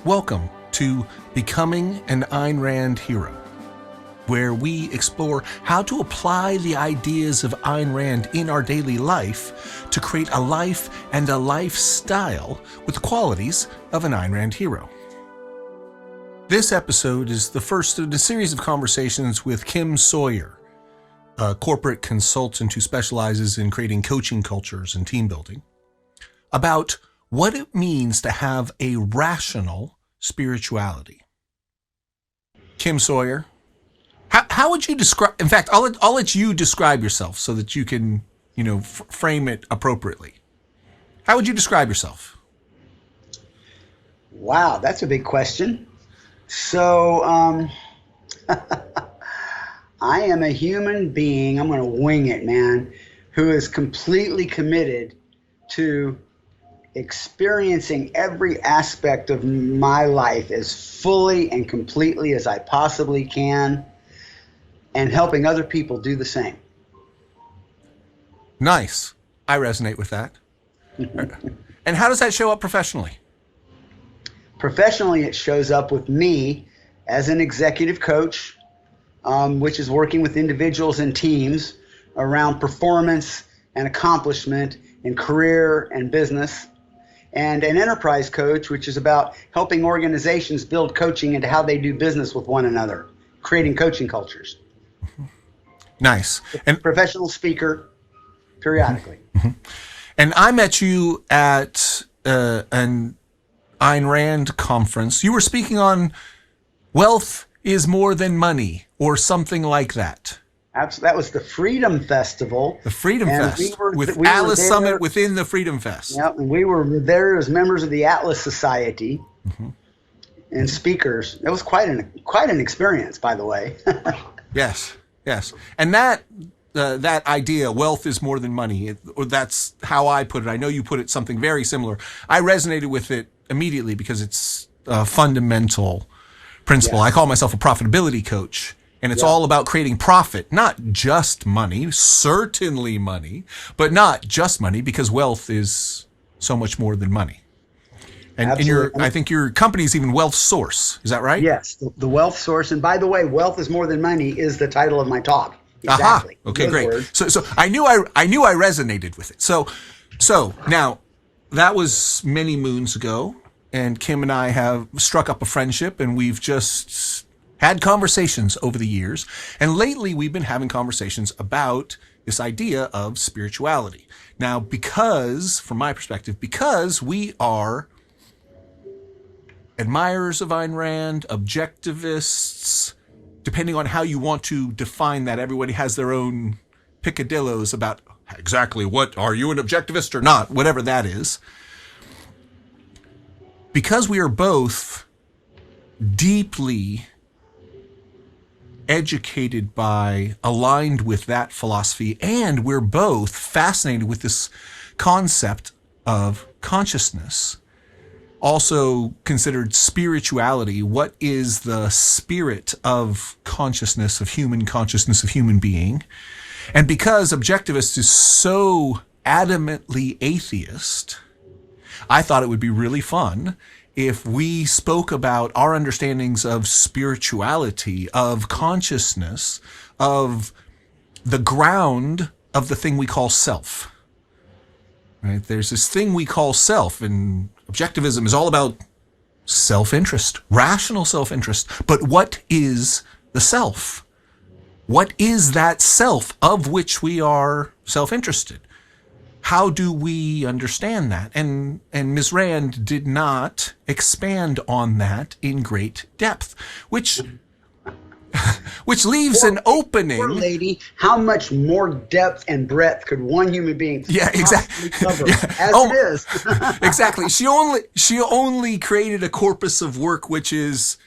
Welcome to Becoming an Ayn Rand Hero, where we explore how to apply the ideas of Ayn Rand in our daily life to create a life and a lifestyle with the qualities of an Ayn Rand hero. This episode is the first in a series of conversations with Kim Sawyer, a corporate consultant who specializes in creating coaching cultures and team building, about what it means to have a rational spirituality. Kim Sawyer, how would you describe, in fact, I'll let you describe yourself so that you can, frame it appropriately. How would you describe yourself? Wow, that's a big question. So, I am a human being, I'm going to wing it, man, who is completely committed to experiencing every aspect of my life as fully and completely as I possibly can, and helping other people do the same. Nice. I resonate with that. And how does that show up professionally? Professionally, it shows up with me as an executive coach, which is working with individuals and teams around performance and accomplishment in career and business, and an enterprise coach, which is about helping organizations build coaching into how they do business with one another, creating coaching cultures. Nice. And professional speaker periodically. Mm-hmm. And I met you at an Ayn Rand conference. You were speaking on wealth is more than money or something like that. That was the Freedom Festival. The Freedom Fest with Alice Summit within the Freedom Fest. Yep, and we were there as members of the Atlas Society and speakers. It was quite an experience, by the way. Yes. And that idea, wealth is more than money, or that's how I put it. I know you put it something very similar. I resonated with it immediately because it's a fundamental principle. Yes. I call myself a profitability coach. And it's all about creating profit, not just money, certainly money, but not just money, because wealth is so much more than money. And I think your company is even Wealth Source. Is that right? Yes, the Wealth Source. And by the way, Wealth is More Than Money is the title of my talk. Exactly. Aha. Okay, great. Words. So I knew I resonated with it. So now that was many moons ago, and Kim and I have struck up a friendship, and we've just had conversations over the years, and lately we've been having conversations about this idea of spirituality. Now, from my perspective, because we are admirers of Ayn Rand, objectivists, depending on how you want to define that, everybody has their own picadillos about exactly what, are you an objectivist or not, whatever that is. Because we are both deeply educated by, aligned with that philosophy, and we're both fascinated with this concept of consciousness, also considered spirituality. What is the spirit of consciousness, of human consciousness, of human being? And because objectivist is so adamantly atheist, I thought it would be really fun if we spoke about our understandings of spirituality, of consciousness, of the ground of the thing we call self. Right? There's this thing we call self, and objectivism is all about self-interest, rational self-interest. But what is the self? What is that self of which we are self-interested? How do we understand that? And Ms. Rand did not expand on that in great depth, which leaves an opening. Poor lady, how much more depth and breadth could one human being possibly cover? It is. Exactly. She only created a corpus of work which is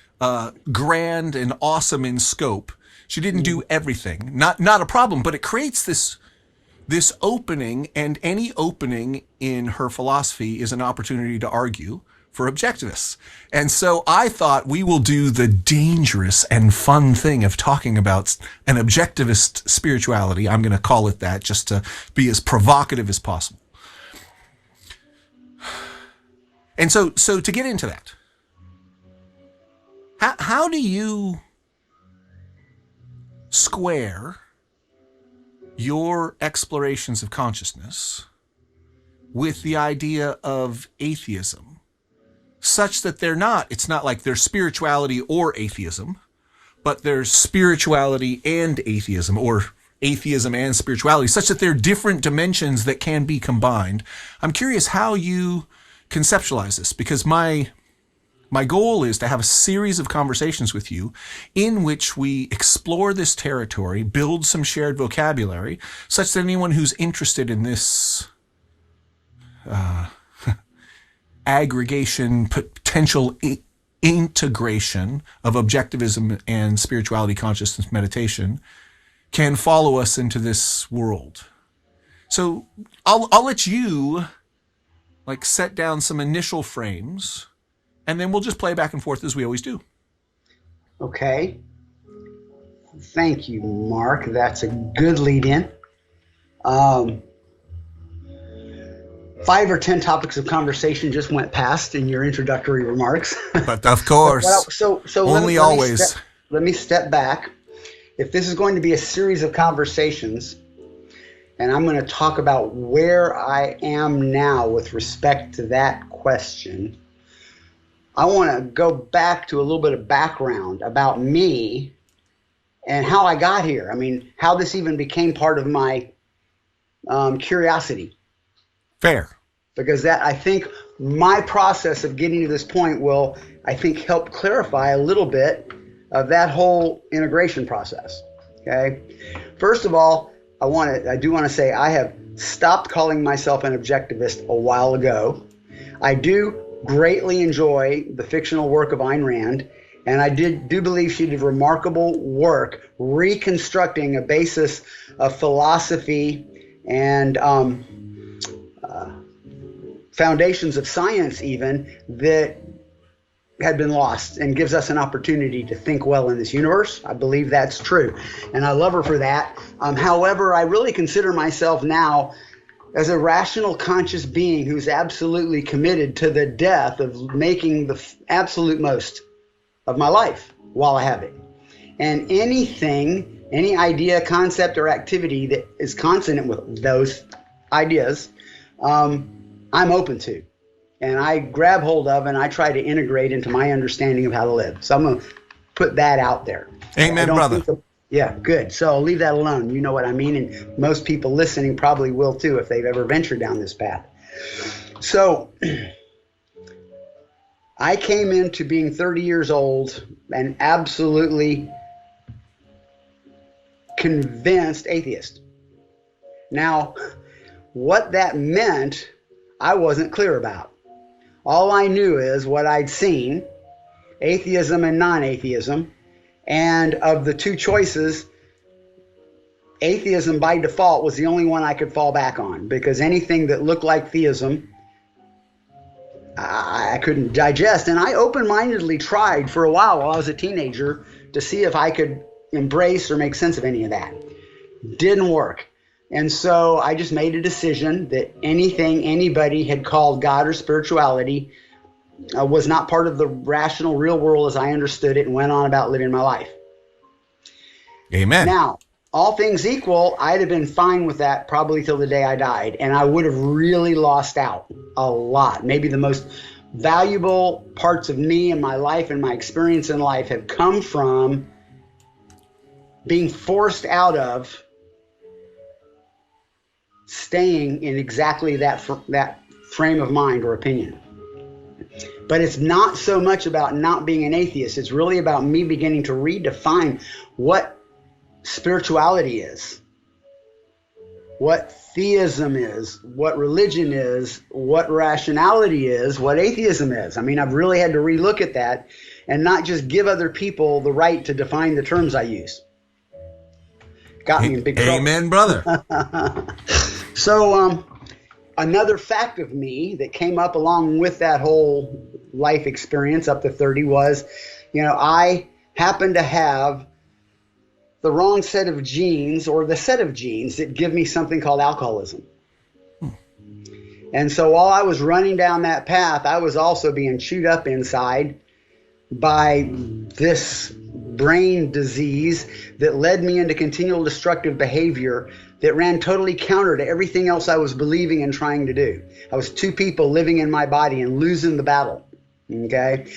grand and awesome in scope. She didn't do everything. Not a problem, but it creates this opening, and any opening in her philosophy is an opportunity to argue for objectivists. And so I thought we will do the dangerous and fun thing of talking about an objectivist spirituality. I'm going to call it that just to be as provocative as possible. And so to get into that, How do you square your explorations of consciousness with the idea of atheism, such that it's not like there's spirituality or atheism, but there's spirituality and atheism, or atheism and spirituality, such that they're different dimensions that can be combined? I'm curious how you conceptualize this, because my goal is to have a series of conversations with you in which we explore this territory, build some shared vocabulary, such that anyone who's interested in this aggregation, potential integration of objectivism and spirituality, consciousness, meditation, can follow us into this world. So I'll let you set down some initial frames, and then we'll just play back and forth as we always do. Okay. Thank you, Mark. That's a good lead in. 5 or 10 topics of conversation just went past in your introductory remarks. But of course, only always. Let me step back. If this is going to be a series of conversations, and I'm going to talk about where I am now with respect to that question, I want to go back to a little bit of background about me and how I got here. I mean, how this even became part of my curiosity. Fair. Because that, I think, my process of getting to this point will, I think, help clarify a little bit of that whole integration process. Okay. First of all, I do want to say I have stopped calling myself an objectivist a while ago. I do greatly enjoy the fictional work of Ayn Rand, and I do believe she did remarkable work reconstructing a basis of philosophy and foundations of science even that had been lost, and gives us an opportunity to think well in this universe. I believe that's true, and I love her for that. However, I really consider myself now as a rational, conscious being who's absolutely committed to the death of making the absolute most of my life while I have it. And anything, any idea, concept, or activity that is consonant with those ideas, I'm open to. And I grab hold of and I try to integrate into my understanding of how to live. So I'm going to put that out there. Amen, brother. Yeah, good. So I'll leave that alone. You know what I mean? And most people listening probably will too if they've ever ventured down this path. So I came into being 30 years old and absolutely convinced atheist. Now, what that meant, I wasn't clear about. All I knew is what I'd seen, atheism and non-atheism, and of the two choices, atheism by default was the only one I could fall back on, because anything that looked like theism, I couldn't digest. And I open-mindedly tried for a while I was a teenager to see if I could embrace or make sense of any of that. Didn't work. And so I just made a decision that anything anybody had called God or spirituality was not part of the rational real world as I understood it, and went on about living my life. Amen. Now, all things equal, I'd have been fine with that probably till the day I died, and I would have really lost out a lot. Maybe the most valuable parts of me and my life and my experience in life have come from being forced out of staying in exactly that frame of mind or opinion. But it's not so much about not being an atheist. It's really about me beginning to redefine what spirituality is, what theism is, what religion is, what rationality is, what atheism is. I mean, I've really had to relook at that and not just give other people the right to define the terms I use. Got me in big trouble. Amen, brother. So another fact of me that came up along with that whole life experience up to 30 was, I happen to have the wrong set of genes, or the set of genes that give me something called alcoholism. And so while I was running down that path, I was also being chewed up inside by this brain disease that led me into continual destructive behavior that ran totally counter to everything else I was believing and trying to do. I was two people living in my body and losing the battle. Okay.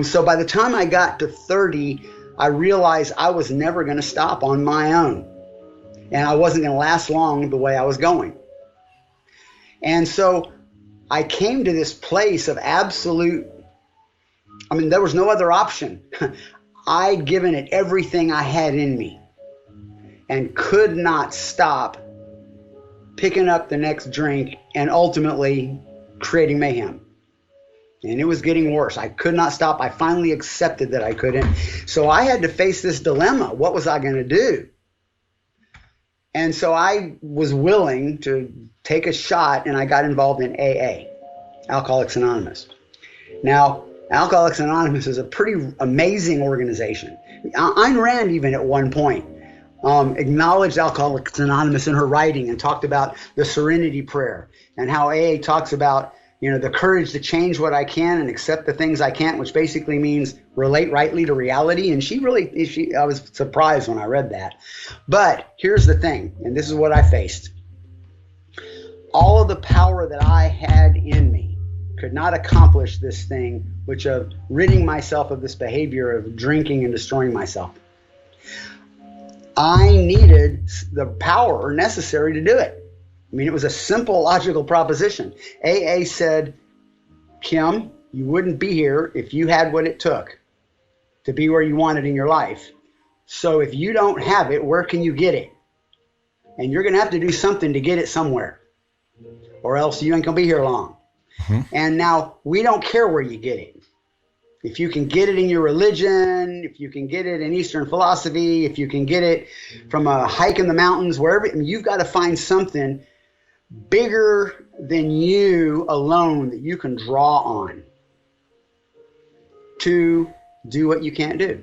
So by the time I got to 30, I realized I was never going to stop on my own. And I wasn't going to last long the way I was going. And so I came to this place of absolute, there was no other option. I'd given it everything I had in me and could not stop picking up the next drink and ultimately creating mayhem. And it was getting worse. I could not stop. I finally accepted that I couldn't. So I had to face this dilemma. What was I going to do? And so I was willing to take a shot, and I got involved in AA, Alcoholics Anonymous. Now, Alcoholics Anonymous is a pretty amazing organization. Ayn Rand, even at one point, acknowledged Alcoholics Anonymous in her writing and talked about the serenity prayer and how AA talks about, the courage to change what I can and accept the things I can't, which basically means relate rightly to reality. And I was surprised when I read that. But here's the thing, and this is what I faced. All of the power that I had in me could not accomplish this thing, which of ridding myself of this behavior of drinking and destroying myself. I needed the power necessary to do it. It was a simple, logical proposition. AA said, Kim, you wouldn't be here if you had what it took to be where you wanted in your life. So if you don't have it, where can you get it? And you're going to have to do something to get it somewhere, or else you ain't going to be here long. Mm-hmm. And now we don't care where you get it. If you can get it in your religion, if you can get it in Eastern philosophy, if you can get it from a hike in the mountains, wherever, you've got to find something bigger than you alone that you can draw on to do what you can't do.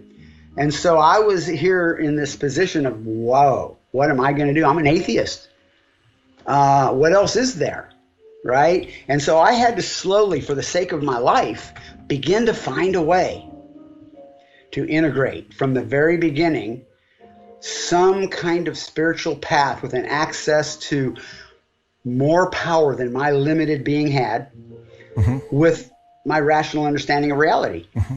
And so I was here in this position of, whoa, what am I going to do? I'm an atheist. What else is there? Right? And so I had to slowly, for the sake of my life, begin to find a way to integrate from the very beginning some kind of spiritual path with an access to more power than my limited being had, mm-hmm. with my rational understanding of reality. Mm-hmm.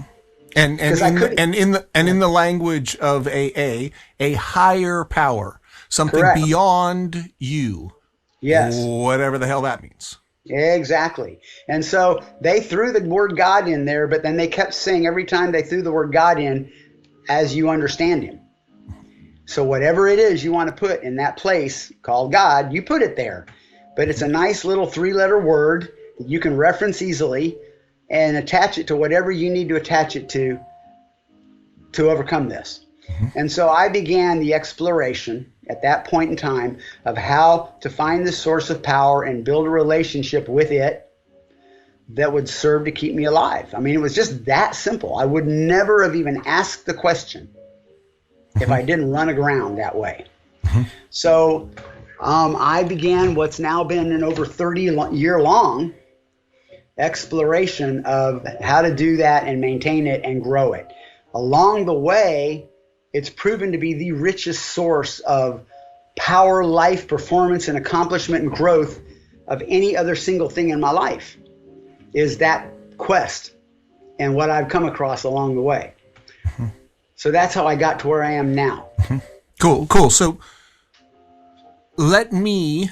And in the language of AA, a higher power, something Correct. Beyond you. Yes. Whatever the hell that means. Exactly. And so they threw the word God in there, but then they kept saying every time they threw the word God in, as you understand him. So whatever it is you want to put in that place called God, you put it there. But it's a nice little 3-letter word that you can reference easily and attach it to whatever you need to attach it to overcome this. Mm-hmm. And so I began the exploration at that point in time of how to find the source of power and build a relationship with it that would serve to keep me alive. It was just that simple. I would never have even asked the question if I didn't run aground that way. Mm-hmm. So I began what's now been an over 30-year-long exploration of how to do that and maintain it and grow it. Along the way, it's proven to be the richest source of power, life, performance, and accomplishment and growth of any other single thing in my life, is that quest and what I've come across along the way. Mm-hmm. So that's how I got to where I am now. Mm-hmm. Cool. So let me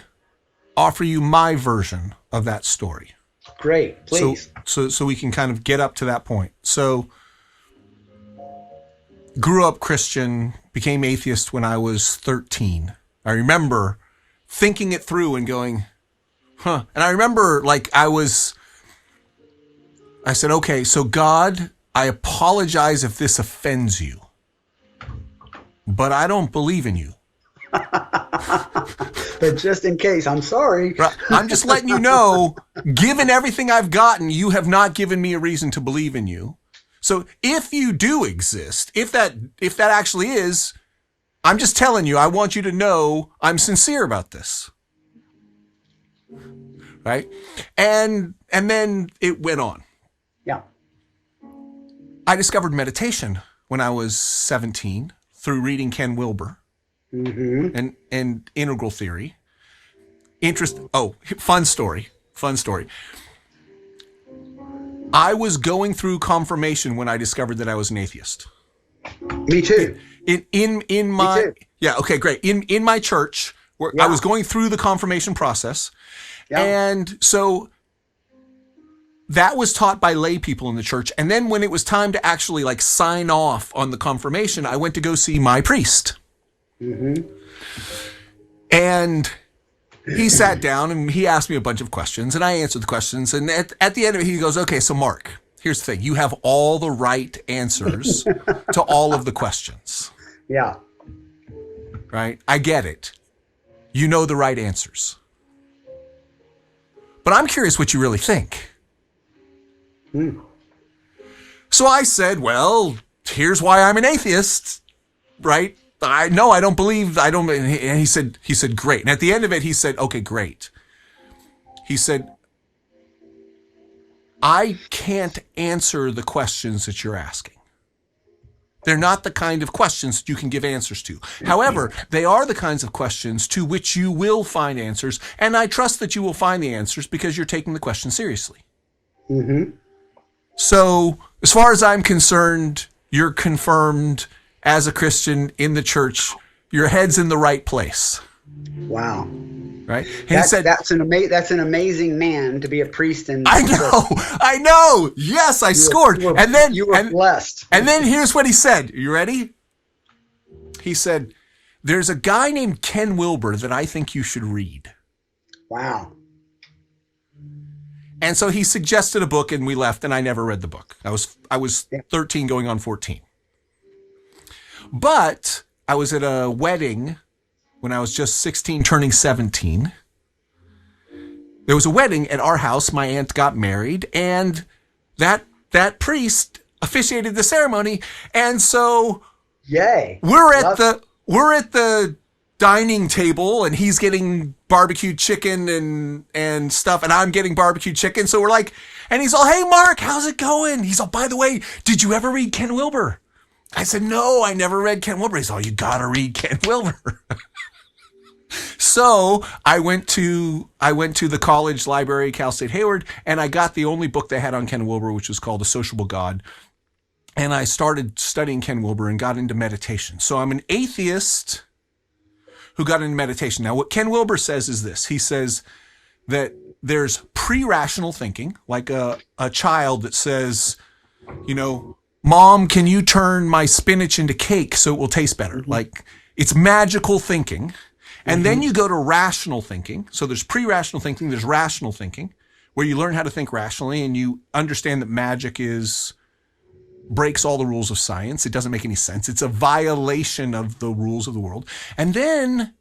offer you my version of that story. Great, please. So we can kind of get up to that point. So grew up Christian, became atheist when I was 13. I remember thinking it through and going, And I remember I said, okay, so God, I apologize if this offends you, but I don't believe in you. But just in case, I'm sorry. I'm just letting you know, given everything I've gotten, you have not given me a reason to believe in you. So if you do exist, if that actually is, I'm just telling you, I want you to know I'm sincere about this. Right? And then it went on. Yeah. I discovered meditation when I was 17 through reading Ken Wilber and integral theory. Fun story. I was going through confirmation when I discovered that I was an atheist. Me too. In my great. In my church, where I was going through the confirmation process, and so that was taught by lay people in the church. And then when it was time to actually like sign off on the confirmation, I went to go see my priest, and he sat down and he asked me a bunch of questions, and I answered the questions. And at the end of it, he goes, "Okay, so Mark, here's the thing. You have all the right answers to all of the questions." Yeah. Right? I get it. You know the right answers. But I'm curious what you really think. So I said, well, here's why I'm an atheist, right? I don't believe. And he said, great. And at the end of it, he said, okay, great. He said, I can't answer the questions that you're asking. They're not the kind of questions that you can give answers to. However, they are the kinds of questions to which you will find answers. And I trust that you will find the answers because you're taking the question seriously. So as far as I'm concerned, you're confirmed as a Christian in the church. Your head's in the right place. Wow. Right? And he said, that's an amazing man to be a priest in. I know. Yes, I scored. You were blessed. And then here's what he said. You ready? He said, there's a guy named Ken Wilber that I think you should read. Wow. And so he suggested a book, and we left, and I never read the book. I was 13 going on 14. But I was at a wedding when I was just 16 turning 17. There was a wedding at our house. My aunt got married, and that priest officiated the ceremony. And so yay. We're at the dining table, and he's getting barbecued chicken and stuff, and I'm getting barbecued chicken. So we're like, and he's all, "Hey Mark, how's it going?" He's all, "By the way, did you ever read Ken Wilber?" I said, "No, I never read Ken Wilber." He's all, "You gotta read Ken Wilber." So I went to the college library, Cal State Hayward, and I got the only book they had on Ken Wilber, which was called A Sociable God. And I started studying Ken Wilber and got into meditation. So I'm an atheist who got into meditation. Now, what Ken Wilber says is this. He says that there's pre-rational thinking, like a child that says, "Mom, can you turn my spinach into cake so it will taste better?" Like, it's magical thinking. And then you go to rational thinking. So there's pre-rational thinking, there's rational thinking, where you learn how to think rationally and you understand that magic breaks all the rules of science. It doesn't make any sense. It's a violation of the rules of the world. And then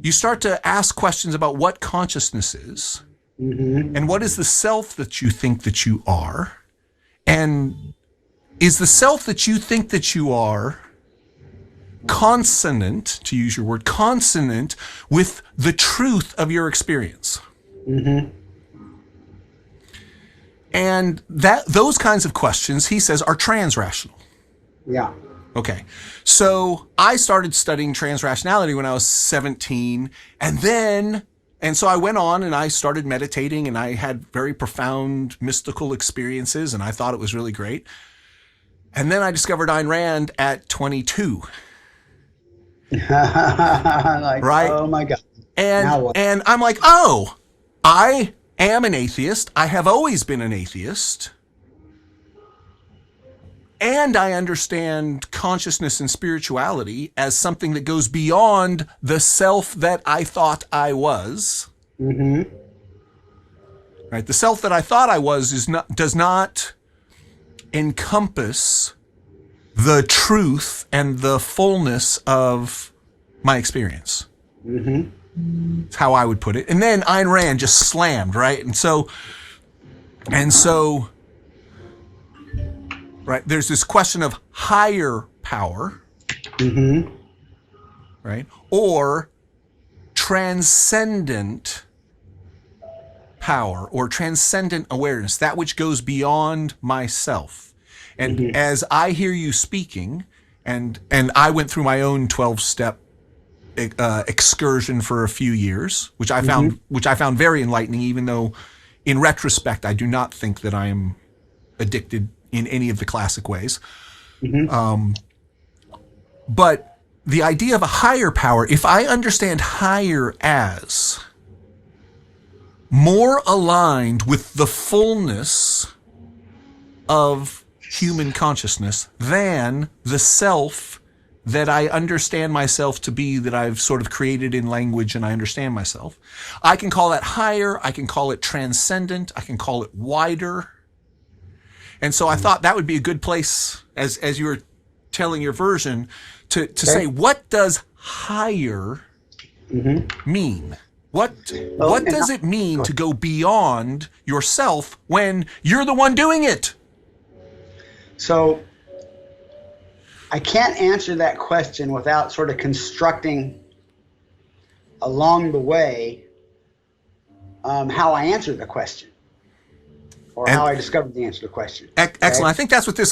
you start to ask questions about what consciousness is and what is the self that you think that you are. And is the self that you think that you are consonant, to use your word, consonant with the truth of your experience? And those kinds of questions, he says, are transrational. Yeah. Okay. So I started studying transrationality when I was 17. And so I went on and I started meditating, and I had very profound mystical experiences, and I thought it was really great. And then I discovered Ayn Rand at 22. Right? Oh my God. And I'm like, oh, I am an atheist. I have always been an atheist. And I understand consciousness and spirituality as something that goes beyond the self that I thought I was. Right? The self that I thought I was does not encompass the truth and the fullness of my experience. That's how I would put it. And then Ayn Rand just slammed, right? And so, right, there's this question of higher power, right? Or transcendent power or transcendent awareness, that which goes beyond myself. And as I hear you speaking, and I went through my own 12-step excursion for a few years, which I found very enlightening, even though in retrospect I do not think that I am addicted in any of the classic ways. But the idea of a higher power, if I understand higher as more aligned with the fullness of human consciousness than the self that I understand myself to be, that I've sort of created in language and I understand myself, I can call that higher, I can call it transcendent, I can call it wider. And so I thought that would be a good place, as you were telling your version, to say, what does higher mean? What does it mean to go beyond yourself when you're the one doing it? So I can't answer that question without sort of constructing along the way how I answered the question, or how I discovered the answer to the question. Excellent. Okay? I think that's what this.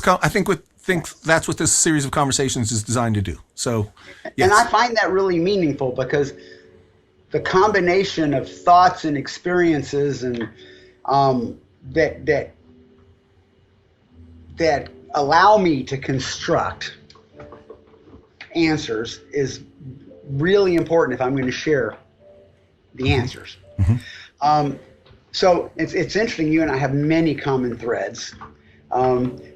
Think that's what this series of conversations is designed to do. So, yes. And I find that really meaningful, because the combination of thoughts and experiences and that allow me to construct answers is really important if I'm going to share the answers. So it's interesting. You and I have many common threads.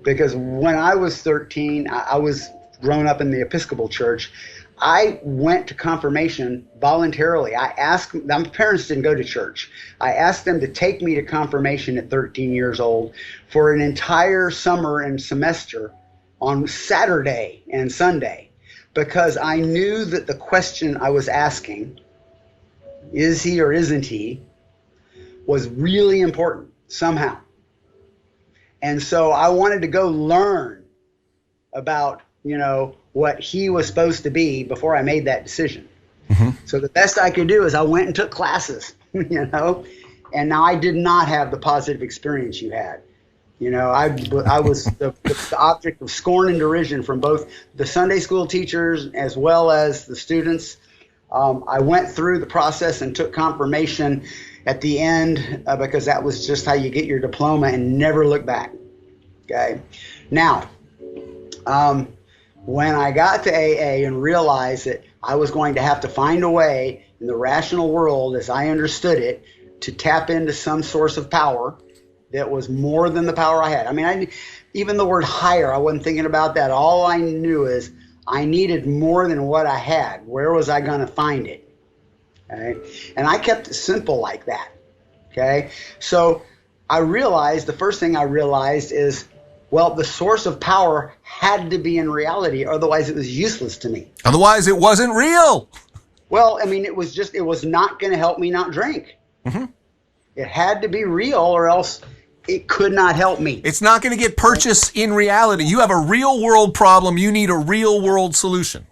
Because when I was 13, I was grown up in the Episcopal Church. I went to confirmation voluntarily. My parents didn't go to church. I asked them to take me to confirmation at 13 years old for an entire summer and semester on Saturday and Sunday, because I knew that the question I was asking, is he or isn't he, was really important somehow. And so I wanted to go learn about, what he was supposed to be before I made that decision. So the best I could do is I went and took classes, and now I did not have the positive experience you had. I was the object of scorn and derision from both the Sunday school teachers as well as the students. I went through the process and took confirmation at the end because that was just how you get your diploma, and never look back. Okay. Now, when I got to AA and realized that I was going to have to find a way in the rational world, as I understood it, to tap into some source of power that was more than the power I had. I mean, even the word higher, I wasn't thinking about that. All I knew is I needed more than what I had. Where was I going to find it? Okay. And I kept it simple like that. Okay. So the first thing I realized is, well, the source of power had to be in reality, otherwise it was useless to me. Otherwise it wasn't real. Well, I mean, it was not going to help me not drink. It had to be real, or else it could not help me. It's not going to get purchased in reality. You have a real world problem. You need a real world solution.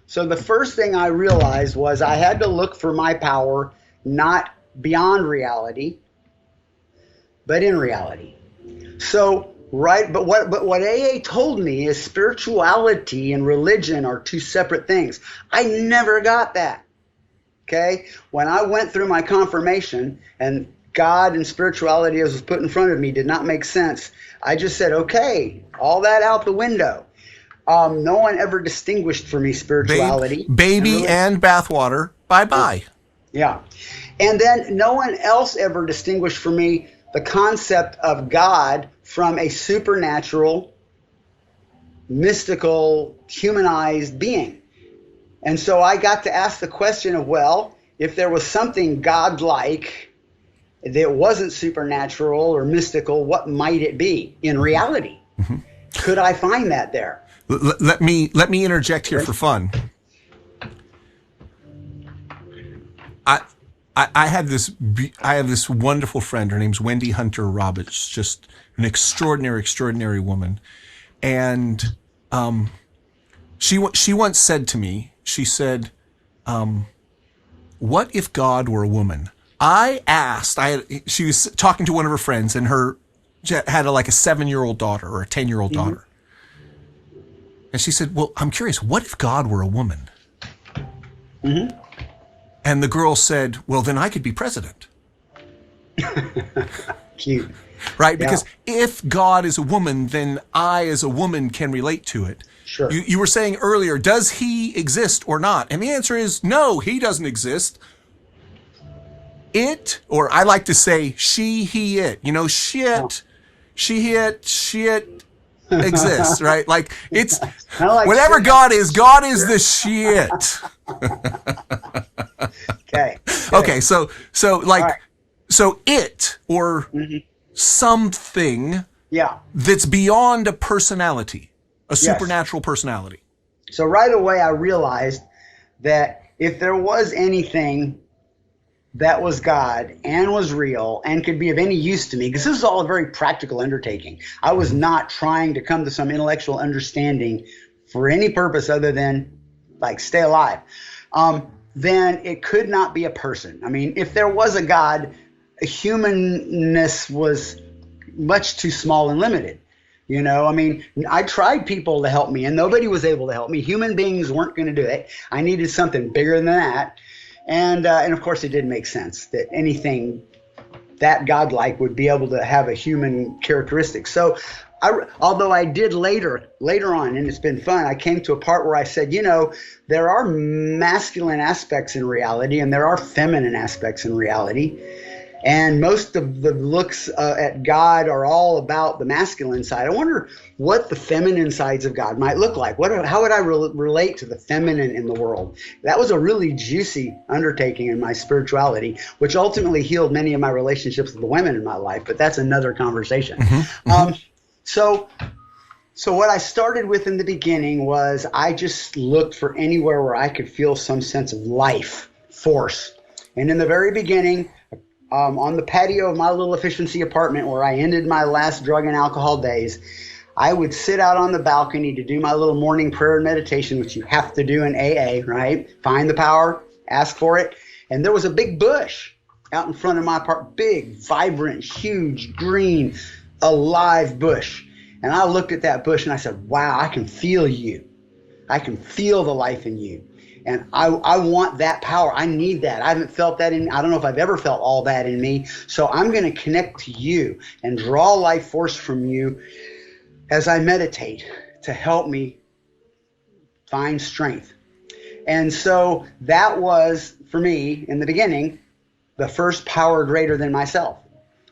So the first thing I realized was I had to look for my power not beyond reality, but in reality. So, but what AA told me is spirituality and religion are two separate things. I never got that. Okay? When I went through my confirmation and God and spirituality as was put in front of me did not make sense, I just said, okay, all that out the window. No one ever distinguished for me spirituality. Baby and bathwater, bye-bye. Yeah. And then no one else ever distinguished for me the concept of God from a supernatural, mystical, humanized being. And so I got to ask the question of, well, if there was something godlike that wasn't supernatural or mystical, what might it be in reality? Could I find that there? Let me interject here for fun. I have this wonderful friend. Her name's Wendy Hunter Roberts, just an extraordinary woman. And she once said to me, she said, what if God were a woman? She was talking to one of her friends, and her had like a 7-year-old daughter or a 10-year-old daughter. And she said, well, I'm curious, what if God were a woman? And the girl said, well, then I could be president. Cute. Right? Because if God is a woman, then I as a woman can relate to it. Sure. You were saying earlier, does he exist or not? And the answer is no, he doesn't exist. It, or I like to say she, he, it. She, it exists, right? Like it's whatever God is the shit. Okay. Okay, so it or something that's beyond a personality, a supernatural personality. So right away I realized that if there was anything that was God and was real and could be of any use to me, because this is all a very practical undertaking. I was not trying to come to some intellectual understanding for any purpose other than like stay alive. Then it could not be a person. I mean, if there was a God, humanness was much too small and limited. I mean, I tried people to help me and nobody was able to help me. Human beings weren't going to do it. I needed something bigger than that. And of course, it did make sense that anything that godlike would be able to have a human characteristic. So although I did later on, and it's been fun, I came to a part where I said, there are masculine aspects in reality and there are feminine aspects in reality. And most of the looks at God are all about the masculine side. I wonder what the feminine sides of God might look like. How would I relate to the feminine in the world? That was a really juicy undertaking in my spirituality, which ultimately healed many of my relationships with the women in my life. But that's another conversation. So what I started with in the beginning was I just looked for anywhere where I could feel some sense of life, force. And in the very beginning, on the patio of my little efficiency apartment where I ended my last drug and alcohol days, I would sit out on the balcony to do my little morning prayer and meditation, which you have to do in AA, right? Find the power, ask for it. And there was a big bush out in front of my apartment, big, vibrant, huge, green, alive bush. And I looked at that bush and I said, wow, I can feel you. I can feel the life in you. And I want that power. I need that. I haven't felt that I don't know if I've ever felt all that in me. So I'm going to connect to you and draw life force from you as I meditate to help me find strength. And so that was, for me, in the beginning, the first power greater than myself.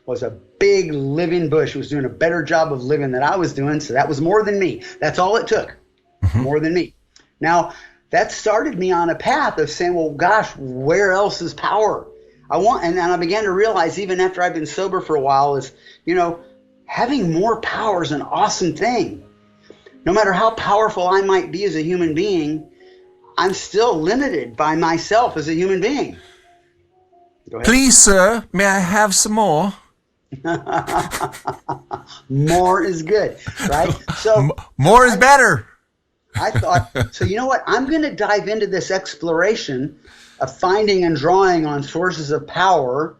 Was a big living bush. It was doing a better job of living than I was doing. So that was more than me. That's all it took. More than me. Now, that started me on a path of saying, well, gosh, where else is power? And I began to realize, even after I've been sober for a while, is, having more power is an awesome thing. No matter how powerful I might be as a human being, I'm still limited by myself as a human being. Go ahead. Please, sir, may I have some more? More is good, right? So more is better. I thought, so you know what? I'm going to dive into this exploration of finding and drawing on sources of power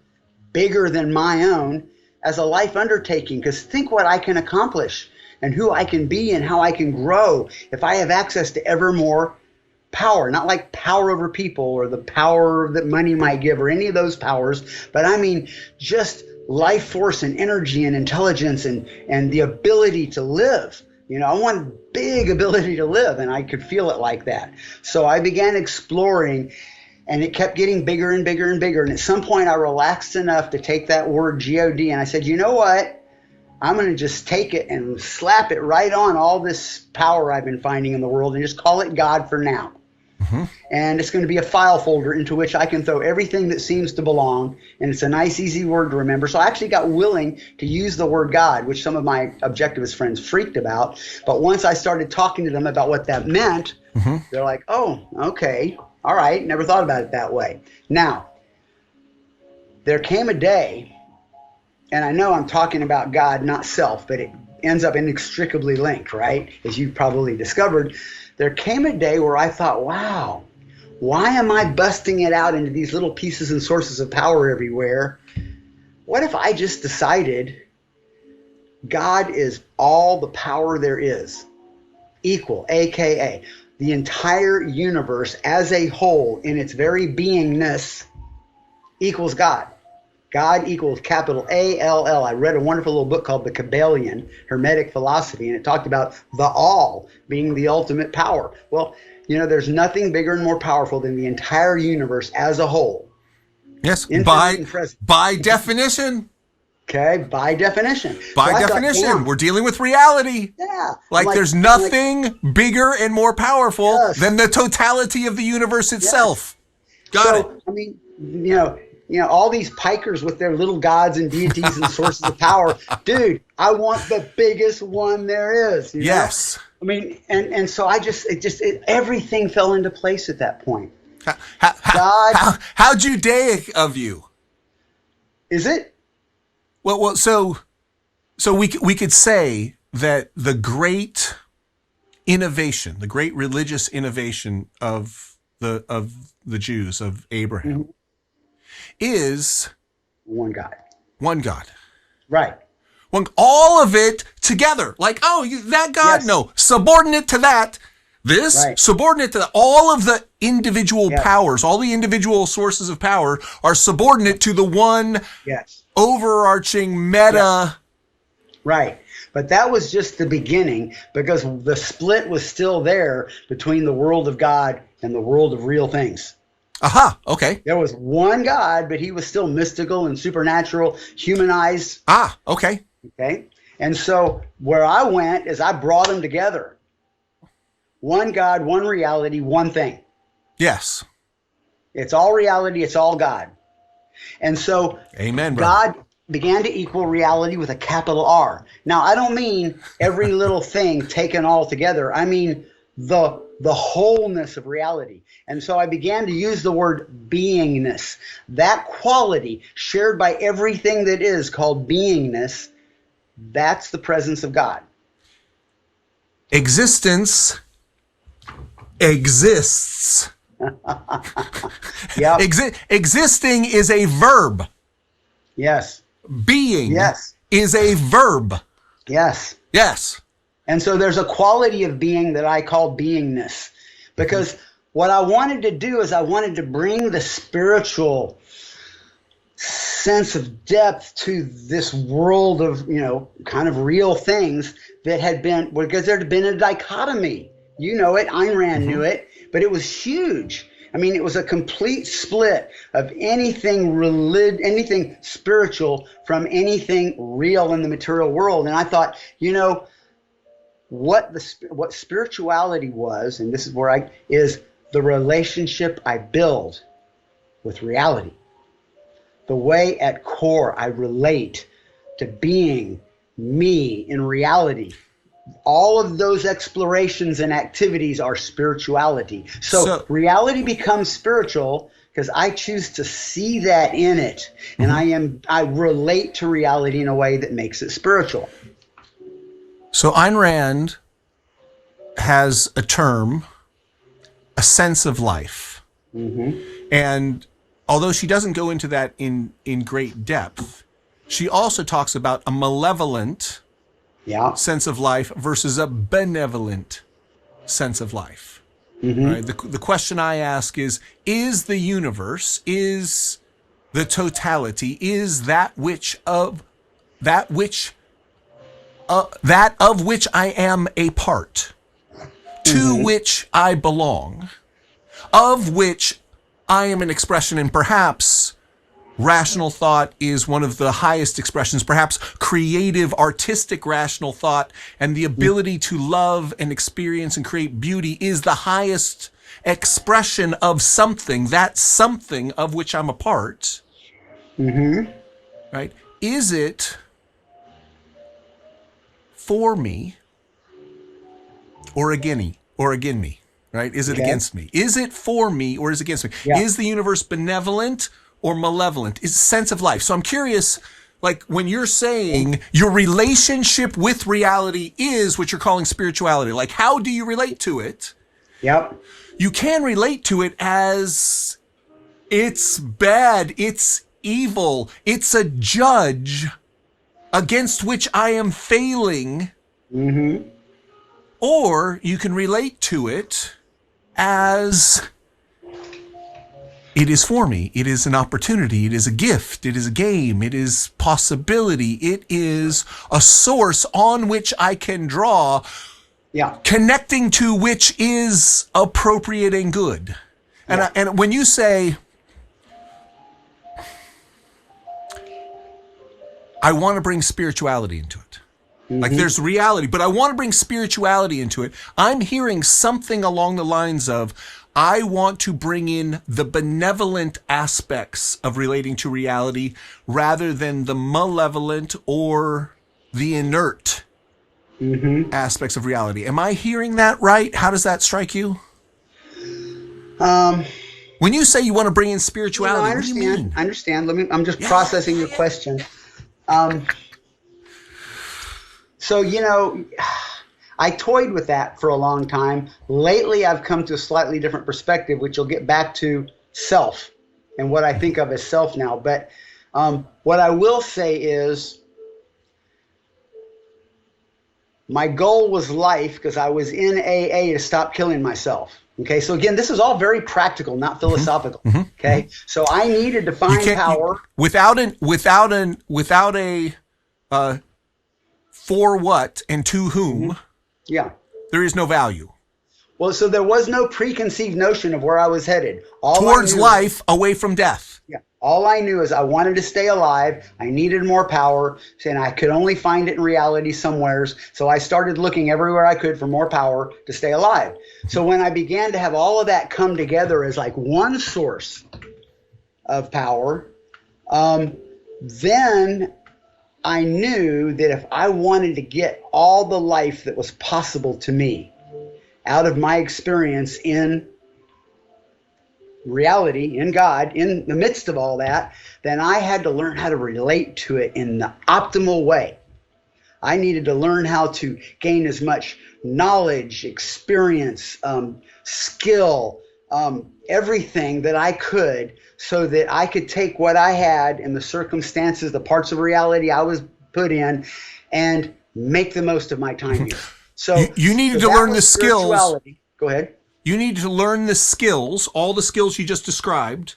bigger than my own as a life undertaking. Because think what I can accomplish and who I can be and how I can grow if I have access to ever more power. Not like power over people or the power that money might give or any of those powers, but I mean just life force and energy and intelligence and the ability to live. I want big ability to live, and I could feel it like that. So I began exploring, and it kept getting bigger and bigger and bigger. And at some point, I relaxed enough to take that word G-O-D, and I said, you know what? I'm going to just take it and slap it right on all this power I've been finding in the world and just call it God for now. And it's going to be a file folder into which I can throw everything that seems to belong. And it's a nice, easy word to remember. So I actually got willing to use the word God, which some of my objectivist friends freaked about. But once I started talking to them about what that meant, they're like, oh, okay, all right, never thought about it that way. Now, there came a day, and I know I'm talking about God, not self, but it ends up inextricably linked, right? As you probably discovered. There came a day where I thought, wow, why am I busting it out into these little pieces and sources of power everywhere? What if I just decided God is all the power there is, equal, aka the entire universe as a whole in its very beingness equals God. God equals capital A-L-L. I read a wonderful little book called The Kabbalion, Hermetic Philosophy, and it talked about the all being the ultimate power. Well, there's nothing bigger and more powerful than the entire universe as a whole. Yes, Infinite and present. by definition. Okay, by definition. By So definition, we're dealing with reality. Yeah. Like there's nothing bigger and more powerful than the totality of the universe itself. Yes. Got it. I mean, all these pikers with their little gods and deities and sources of power. Dude, I want the biggest one there is. Yes. I mean, and so everything fell into place at that point. How Judaic of you. Is it? Well, so we could say that the great innovation, the great religious innovation of the Jews, of Abraham, is one God. One God. Right. All of it together. Like, that God? Yes. No. Subordinate to that. This, right. Subordinate to that. All of the individual powers, all the individual sources of power are subordinate to the one overarching meta. Right. But that was just the beginning, because the split was still there between the world of God and the world of real things. Aha. Okay. There was one God, but he was still mystical and supernatural, humanized. Ah, okay. Okay. And so where I went is I brought them together. One God, one reality, one thing. Yes. It's all reality. It's all God. And so Amen, brother. God began to equal reality with a capital R. Now, I don't mean every little thing taken all together. I mean the wholeness of reality. And so I began to use the word beingness. That quality shared by everything that is called beingness, that's the presence of God. Existence exists. Yep. Existing is a verb. Yes. Being is a verb. Yes. Yes. And so there's a quality of being that I call beingness, because what I wanted to do is I wanted to bring the spiritual sense of depth to this world of, kind of real things that had been, because there had been a dichotomy. You know it. Ayn Rand knew it, but it was huge. I mean, it was a complete split of anything anything spiritual from anything real in the material world. And I thought, what spirituality was, and this is where is the relationship I build with reality. The way at core I relate to being me in reality. All of those explorations and activities are spirituality. So reality becomes spiritual because I choose to see that in it. And I relate to reality in a way that makes it spiritual. So Ayn Rand has a term, a sense of life. And although she doesn't go into that in great depth, she also talks about a malevolent sense of life versus a benevolent sense of life. Right? The question I ask is the universe, is the totality, is that of which I am a part, to which I belong, of which I am an expression, and perhaps rational thought is one of the highest expressions, perhaps creative, artistic rational thought, and the ability to love and experience and create beauty is the highest expression of something, that something of which I'm a part. Right? Is it for me or again me? Right? Is it against me? Is it for me or is it against me? Is the universe benevolent or malevolent? Is sense of life. So I'm curious, like when you're saying your relationship with reality is what you're calling spirituality, like how do you relate to it? You can relate to it as it's bad, it's evil, it's a judge against which I am failing. Mm-hmm. Or you can relate to it as it is for me. It is an opportunity. It is a gift. It is a game. It is possibility. It is a source on which I can draw, connecting to which is appropriate and good. And when you say, I want to bring spirituality into it. Like there's reality, but I want to bring spirituality into it. I'm hearing something along the lines of, I want to bring in the benevolent aspects of relating to reality rather than the malevolent or the inert aspects of reality. Am I hearing that right? How does that strike you? When you say you want to bring in spirituality, I understand. What do you mean? I understand. I'm just processing your question. So, I toyed with that for a long time. Lately, I've come to a slightly different perspective, which will get back to self and what I think of as self now. But what I will say is my goal was life, because I was in AA to stop killing myself. Okay, so again, this is all very practical, not philosophical. Okay, so I needed to find power without a for what and to whom. There is no value. Well, so there was no preconceived notion of where I was headed. Towards life, away from death. All I knew is I wanted to stay alive. I needed more power, and I could only find it in reality somewheres. So I started looking everywhere I could for more power to stay alive. So when I began to have all of that come together as like one source of power, then I knew that if I wanted to get all the life that was possible to me out of my experience in reality, in God, in the midst of all that, then I had to learn how to relate to it in the optimal way. I needed to learn how to gain as much knowledge, experience, skill, everything that I could, so that I could take what I had and the circumstances, the parts of reality I was put in, and make the most of my time here. So you needed to learn the skills. Go ahead. You need to learn the skills, all the skills you just described,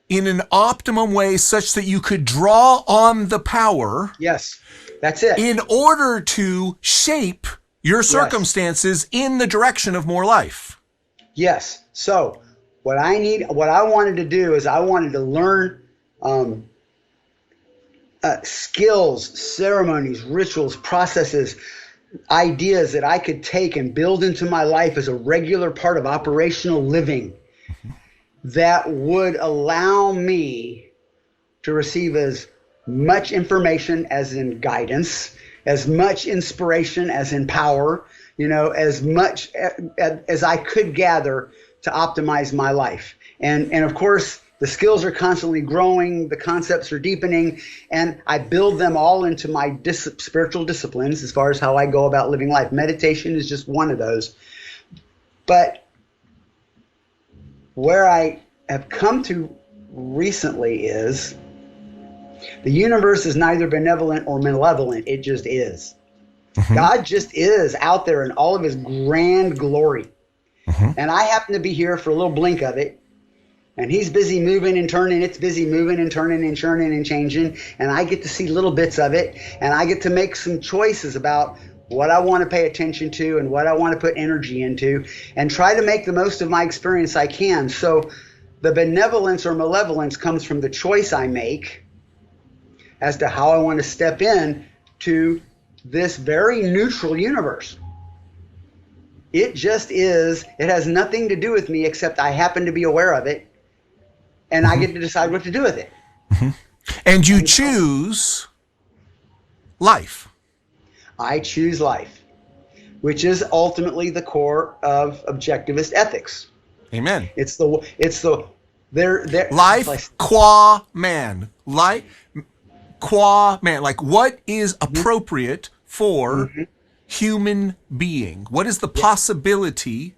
in an optimum way such that you could draw on the power. Yes, that's it. In order to shape your circumstances in the direction of more life. Yes. So what I wanted to do is I wanted to learn skills, ceremonies, rituals, processes, ideas that I could take and build into my life as a regular part of operational living that would allow me to receive as much information as in guidance, as much inspiration as in power, as much as I could gather to optimize my life. And of course, the skills are constantly growing, the concepts are deepening, and I build them all into my spiritual disciplines as far as how I go about living life. Meditation is just one of those. But where I have come to recently is the universe is neither benevolent or malevolent. It just is. God just is out there in all of his grand glory. And I happen to be here for a little blink of it. And he's busy moving and turning. It's busy moving and turning and churning and changing. And I get to see little bits of it. And I get to make some choices about what I want to pay attention to and what I want to put energy into, and try to make the most of my experience I can. So the benevolence or malevolence comes from the choice I make as to how I want to step in to this very neutral universe. It just is. It has nothing to do with me except I happen to be aware of it. And I get to decide what to do with it. And you choose life. I choose life, which is ultimately the core of objectivist ethics. Amen. It's the life qua man. Life qua man. Like, what is appropriate for human being? What is the possibility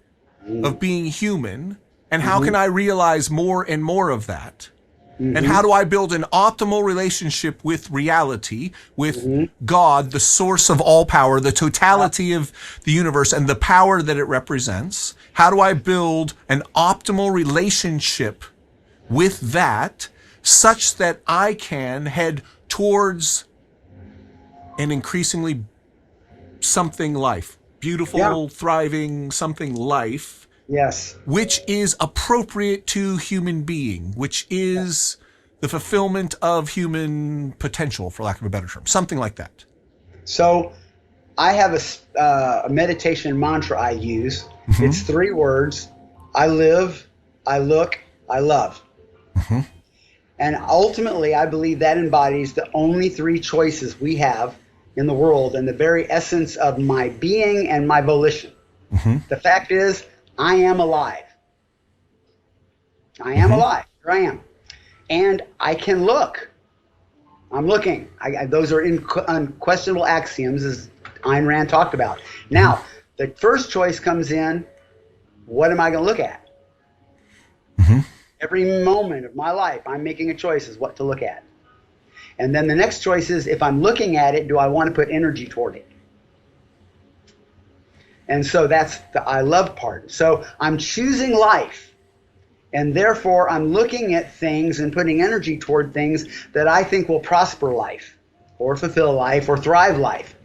of being human? And how can I realize more and more of that? And how do I build an optimal relationship with reality, with God, the source of all power, the totality of the universe and the power that it represents? How do I build an optimal relationship with that such that I can head towards an increasingly something life, beautiful, thriving something life, Yes. which is appropriate to human being, which is the fulfillment of human potential, for lack of a better term, something like that. So I have a meditation mantra I use. It's 3 words: I live, I look, I love. And ultimately, I believe that embodies the only 3 choices we have in the world and the very essence of my being and my volition. The fact is, I am alive. I am alive. Here I am. And I can look. I'm looking. Those are unquestionable axioms, as Ayn Rand talked about. Now, the first choice comes in, what am I going to look at? Every moment of my life, I'm making a choice as what to look at. And then the next choice is, if I'm looking at it, do I want to put energy toward it? And so that's the I love part. So I'm choosing life, and therefore I'm looking at things and putting energy toward things that I think will prosper life or fulfill life or thrive life.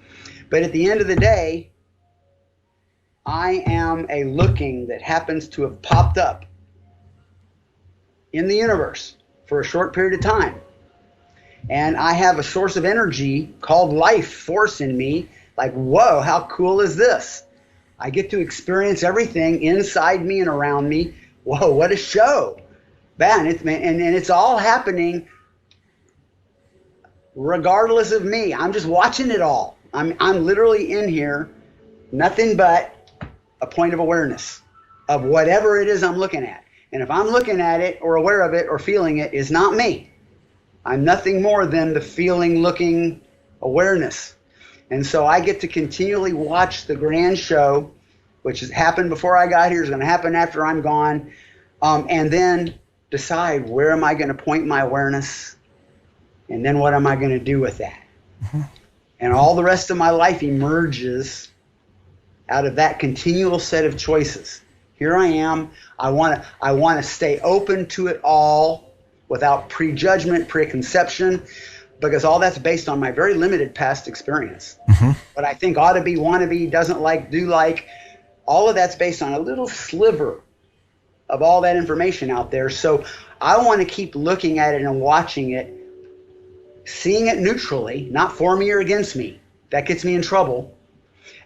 But at the end of the day, I am a looking that happens to have popped up in the universe for a short period of time. And I have a source of energy called life force in me. Like, whoa, how cool is this? I get to experience everything inside me and around me. Whoa, what a show. Man, and it's all happening regardless of me. I'm just watching it all. I'm literally in here, nothing but a point of awareness of whatever it is I'm looking at. And if I'm looking at it or aware of it or feeling it, it's not me. I'm nothing more than the feeling, looking awareness. And so I get to continually watch the grand show, which has happened before I got here, is going to happen after I'm gone, and then decide, where am I going to point my awareness, and then what am I going to do with that? And all the rest of my life emerges out of that continual set of choices. Here I am. I want to stay open to it all without prejudgment, preconception, because all that's based on my very limited past experience. What I think ought to be, want to be, doesn't like, do like, all of that's based on a little sliver of all that information out there. So I want to keep looking at it and watching it, seeing it neutrally, not for me or against me. That gets me in trouble.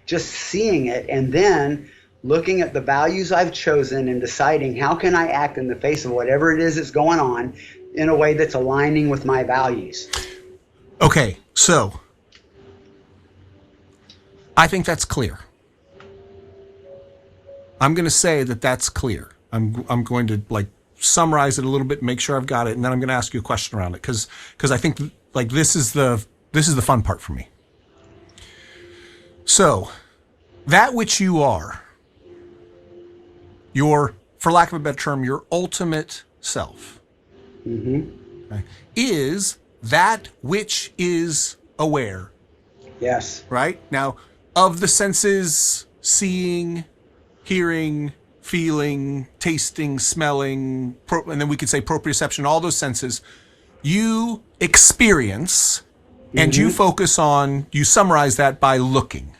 Just seeing it and then looking at the values I've chosen and deciding, how can I act in the face of whatever it is that's going on in a way that's aligning with my values. Okay, so I think that's clear. I'm going to say that that's clear. I'm going to summarize it a little bit, make sure I've got it, and then I'm going to ask you a question around it because I think this is the fun part for me. So, that which you are, your, for lack of a better term, your ultimate self, okay, is that which is aware. Yes. Right? Now, of the senses, seeing, hearing, feeling, tasting, smelling, and then we could say proprioception, all those senses, you experience and you focus on, you summarize that by looking.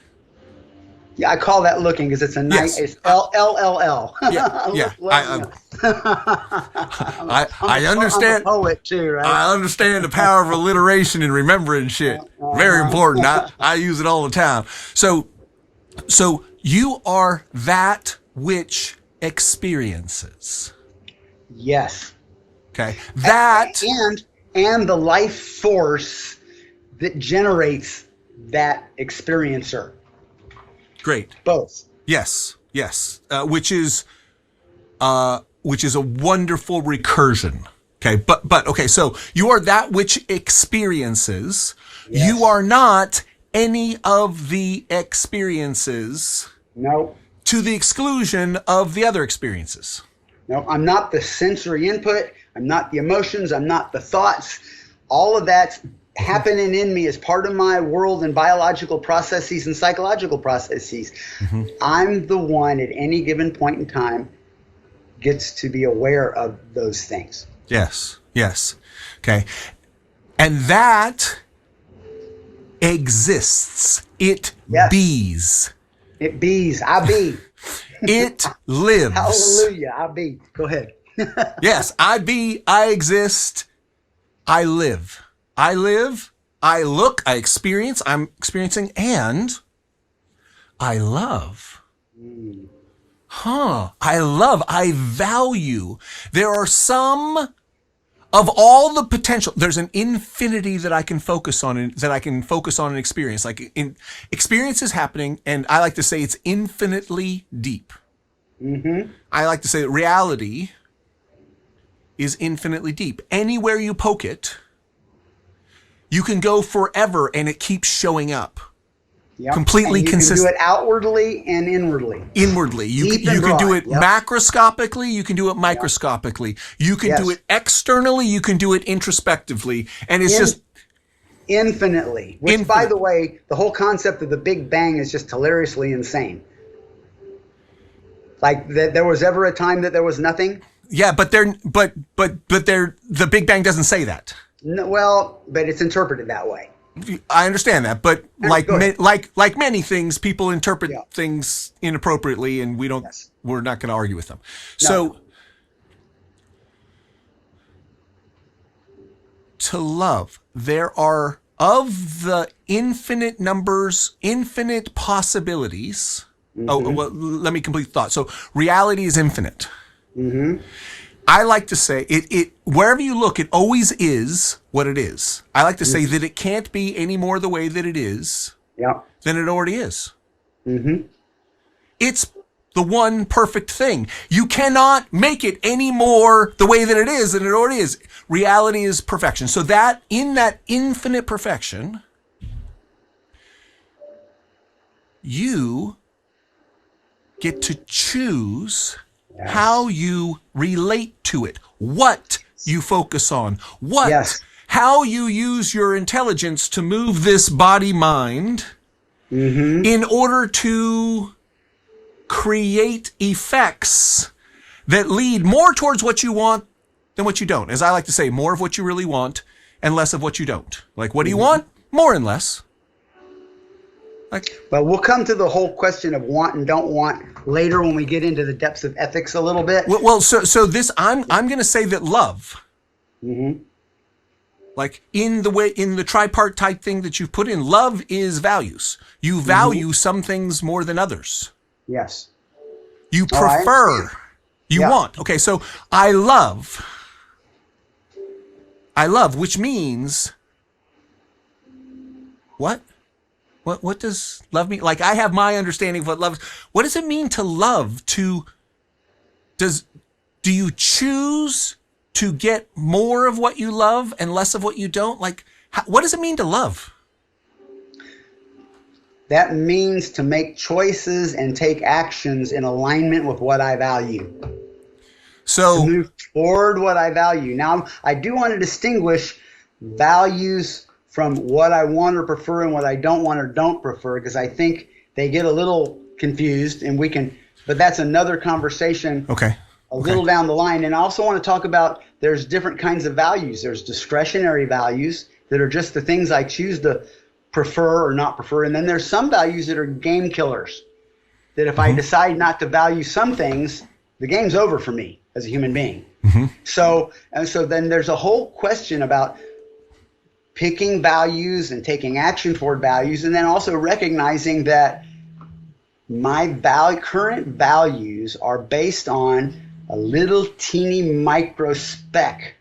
Yeah, I call that looking because it's a nice, it's L-L-L-L. Yeah. I understand. I'm a poet too, right? I understand the power of alliteration and remembering shit. Very important. I use it all the time. So you are that which experiences. Yes. Okay. That and the life force that generates that experiencer. Great. Both. Yes. Which is a wonderful recursion. Okay. But okay. So you are that which experiences. Yes. You are not any of the experiences. No. To the exclusion of the other experiences. No, I'm not the sensory input. I'm not the emotions. I'm not the thoughts. All of that's happening in me as part of my world and biological processes and psychological processes. I'm the one at any given point in time gets to be aware of those things. Yes. Yes. Okay. And that exists. It bees. It bees. I be. It lives. Hallelujah. I be. Go ahead. Yes. I be. I exist. I live. I live. I look. I experience. I'm experiencing. And I love. I love. I value. There are some of all the potential. There's an infinity that I can focus on and that I can focus on and experience. Like experience is happening, and I like to say it's infinitely deep. I like to say that reality is infinitely deep. Anywhere you poke it, you can go forever, and it keeps showing up. Yep. Completely consistent. You can do it outwardly and inwardly. Inwardly. You can do it macroscopically. You can do it microscopically. You can do it externally. You can do it introspectively. And it's just infinitely. Which, by the way, the whole concept of the Big Bang is just hilariously insane. Like there was ever a time that there was nothing. Yeah, but the Big Bang doesn't say that. No, well, but it's interpreted that way. I understand that, but like many things, people interpret things inappropriately, and we're not going to argue with them. No. So to love, there are of the infinite numbers, infinite possibilities. Oh, well, let me complete the thought. So reality is infinite. I like to say it wherever you look, it always is what it is. I like to say that it can't be any more the way that it is than it already is. It's the one perfect thing. You cannot make it any more the way that it is than it already is. Reality is perfection. So that in that infinite perfection, you get to choose how you relate to it, what you focus on, how you use your intelligence to move this body mind in order to create effects that lead more towards what you want than what you don't. As I like to say, more of what you really want and less of what you don't. Like, what do you want? More and less. But we'll come to the whole question of want and don't want later when we get into the depths of ethics a little bit. Well, so this I'm going to say that love, like in the tripartite thing that you've put in, love is values. You value some things more than others. Yes. You prefer. You want. Okay, so I love, which means what? What does love mean? Like, I have my understanding of what love is. What does it mean to love? Do you choose to get more of what you love and less of what you don't? Like, what does it mean to love? That means to make choices and take actions in alignment with what I value. So to move toward what I value. Now, I do want to distinguish values from what I want or prefer and what I don't want or don't prefer, because I think they get a little confused, and but that's another conversation. A little down the line. And I also want to talk about there's different kinds of values. There's discretionary values that are just the things I choose to prefer or not prefer. And then there's some values that are game killers, that if I decide not to value some things, the game's over for me as a human being. So then there's a whole question about picking values and taking action toward values, and then also recognizing that my current values are based on a little teeny micro speck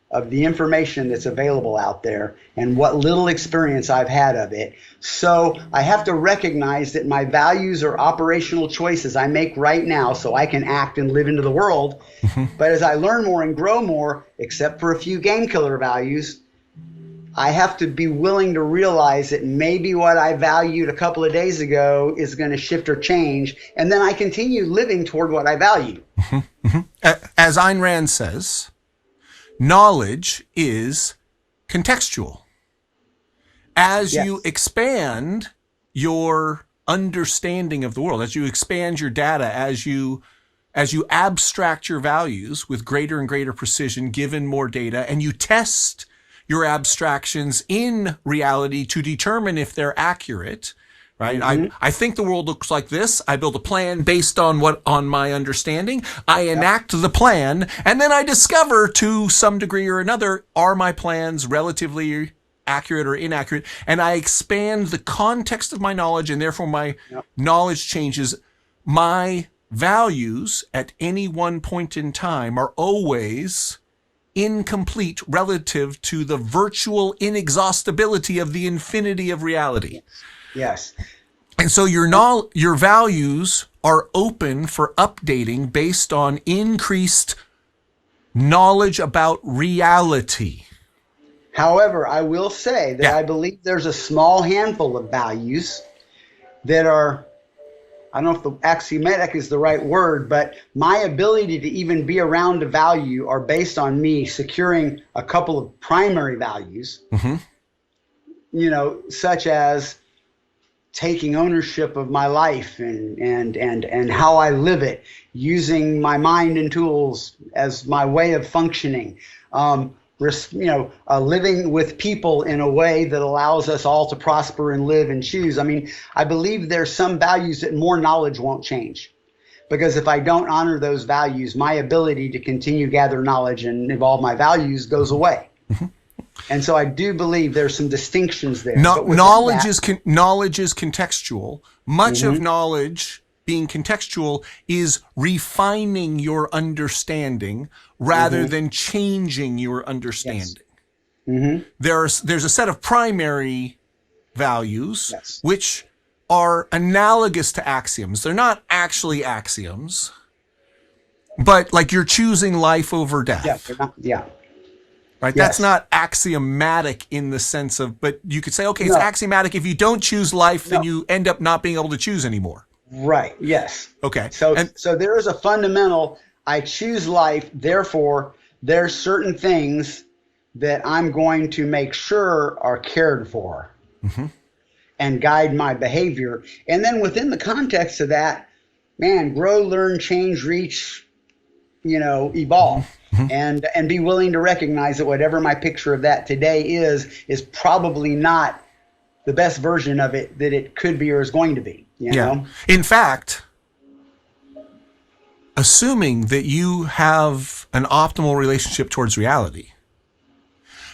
of the information that's available out there and what little experience I've had of it. So I have to recognize that my values are operational choices I make right now so I can act and live into the world. But as I learn more and grow more, except for a few game killer values, I have to be willing to realize that maybe what I valued a couple of days ago is going to shift or change, and then I continue living toward what I value. As Ayn Rand says, knowledge is contextual. As Yes. you expand your understanding of the world, as you expand your data, as you abstract your values with greater and greater precision, given more data, and you test your abstractions in reality to determine if they're accurate, right? I think the world looks like this. I build a plan based on my understanding. I enact the plan, and then I discover to some degree or another, are my plans relatively accurate or inaccurate? And I expand the context of my knowledge, and therefore my knowledge changes. My values at any one point in time are always incomplete relative to the virtual inexhaustibility of the infinity of reality. Yes. And so your values are open for updating based on increased knowledge about reality. However, I will say that Yeah. I believe there's a small handful of values that are, I don't know if the axiomatic is the right word, but my ability to even be around a value are based on me securing a couple of primary values, such as taking ownership of my life and how I live it, using my mind and tools as my way of functioning, living with people in a way that allows us all to prosper and live and choose. I mean, I believe there's some values that more knowledge won't change. Because if I don't honor those values, my ability to continue gather knowledge and evolve my values goes away. And so I do believe there's some distinctions there. Knowledge is contextual. Much of knowledge being contextual is refining your understanding rather than changing your understanding. Yes. There's a set of primary values which are analogous to axioms. They're not actually axioms, but like you're choosing life over death. Right? Yes. That's not axiomatic in the sense of, but you could say, okay, it's axiomatic. If you don't choose life, then you end up not being able to choose anymore. Right. Yes. Okay. So there is a fundamental, I choose life, therefore there's certain things that I'm going to make sure are cared for and guide my behavior. And then within the context of that, man, grow, learn, change, reach, evolve. And be willing to recognize that whatever my picture of that today is probably not the best version of it that it could be or is going to be. You know? In fact, assuming that you have an optimal relationship towards reality,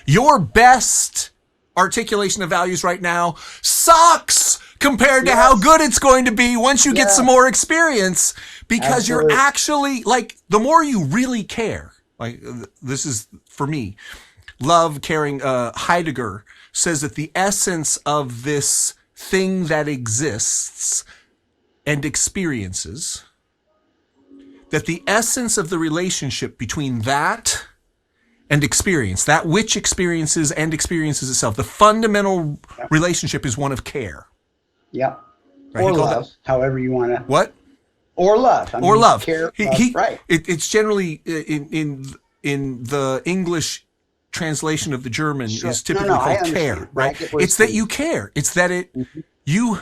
your best articulation of values right now sucks compared to how good it's going to be once you get some more experience, because you're actually, like, the more you really care. Like, this is, for me, love, caring. Heidegger says that the essence of this thing that exists and experiences, that the essence of the relationship between that and experience, that which experiences and experiences itself, the fundamental relationship is one of care. Yep. Right? Or love, however you want to. What? Or love. I mean, or love. Care, right. It's generally in the English translation of the German is typically called care, right? It's that you care. It's that you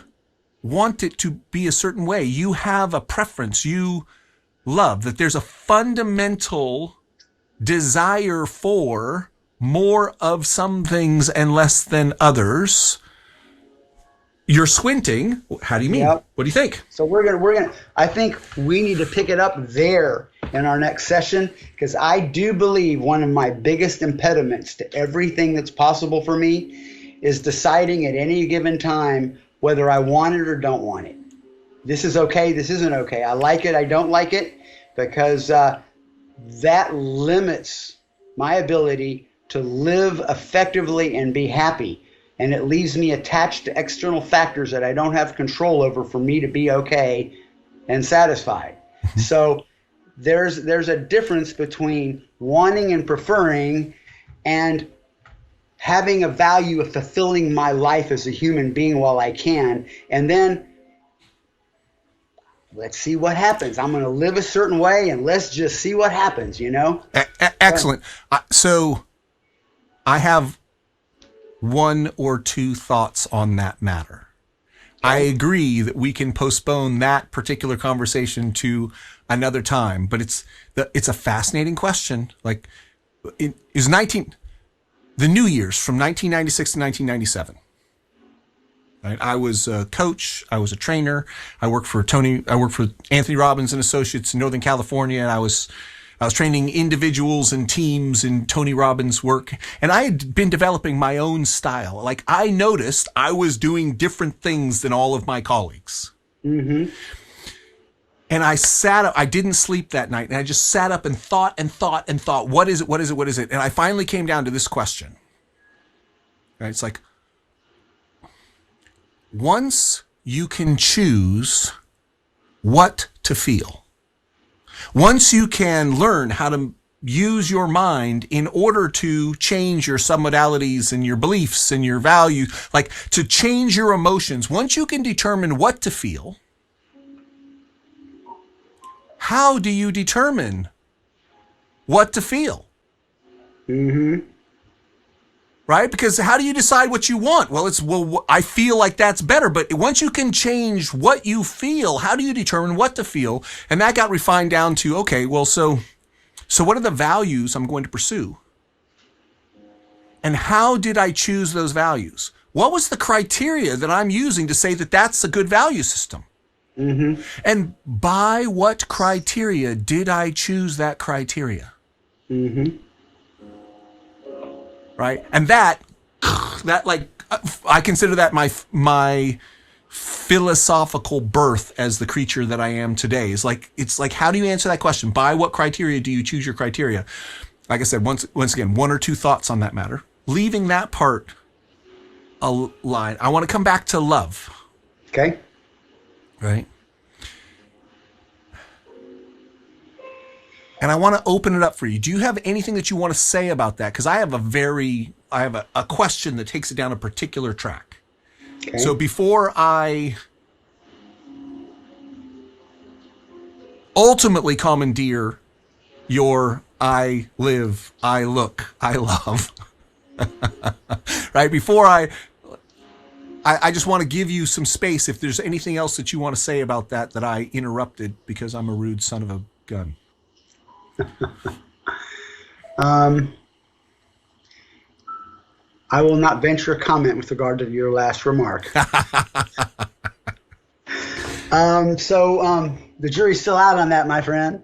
want it to be a certain way. You have a preference. You love that. There's a fundamental desire for more of some things and less than others. You're squinting. How do you mean? What do you think? So we're gonna. I think we need to pick it up there in our next session, because I do believe one of my biggest impediments to everything that's possible for me is deciding at any given time whether I want it or don't want it. This is okay. This isn't okay. I like it. I don't like it, because that limits my ability to live effectively and be happy. And it leaves me attached to external factors that I don't have control over for me to be okay and satisfied. So there's a difference between wanting and preferring and having a value of fulfilling my life as a human being while I can, and then let's see what happens. I'm going to live a certain way, and let's just see what happens, you know? Excellent. So I have one or two thoughts on that matter. I agree that we can postpone that particular conversation to another time, but it's a fascinating question. Like, the New Year's from 1996 to 1997. Right? I was a coach. I was a trainer. I worked for Anthony Robbins and Associates in Northern California, and I was training individuals and teams in Tony Robbins' work. And I had been developing my own style. Like, I noticed I was doing different things than all of my colleagues. Mm-hmm. And I sat up, I didn't sleep that night, and I just sat up and thought, what is it? And I finally came down to this question. Right? It's like, once you can choose what to feel, once you can learn how to use your mind in order to change your submodalities and your beliefs and your value, like to change your emotions, once you can determine what to feel, how do you determine what to feel? Mm-hmm. Right? Because how do you decide what you want? Well, I feel like that's better. But once you can change what you feel, how do you determine what to feel? And that got refined down to, okay, well, so what are the values I'm going to pursue? And how did I choose those values? What was the criteria that I'm using to say that that's a good value system? Mm-hmm. And by what criteria did I choose that criteria? Mm-hmm. Right? And that like, I consider that my philosophical birth as the creature that I am today. It's like, how do you answer that question? By what criteria do you choose your criteria? Like I said, once again, one or two thoughts on that matter. Leaving that part aligned. I want to come back to love. Okay. Right? And I want to open it up for you. Do you have anything that you want to say about that? Because I have a question that takes it down a particular track. Okay. So before I ultimately commandeer your I live, I look, I love, right? Before I just want to give you some space if there's anything else that you want to say about that I interrupted because I'm a rude son of a gun. I will not venture a comment with regard to your last remark. The jury's still out on that, my friend.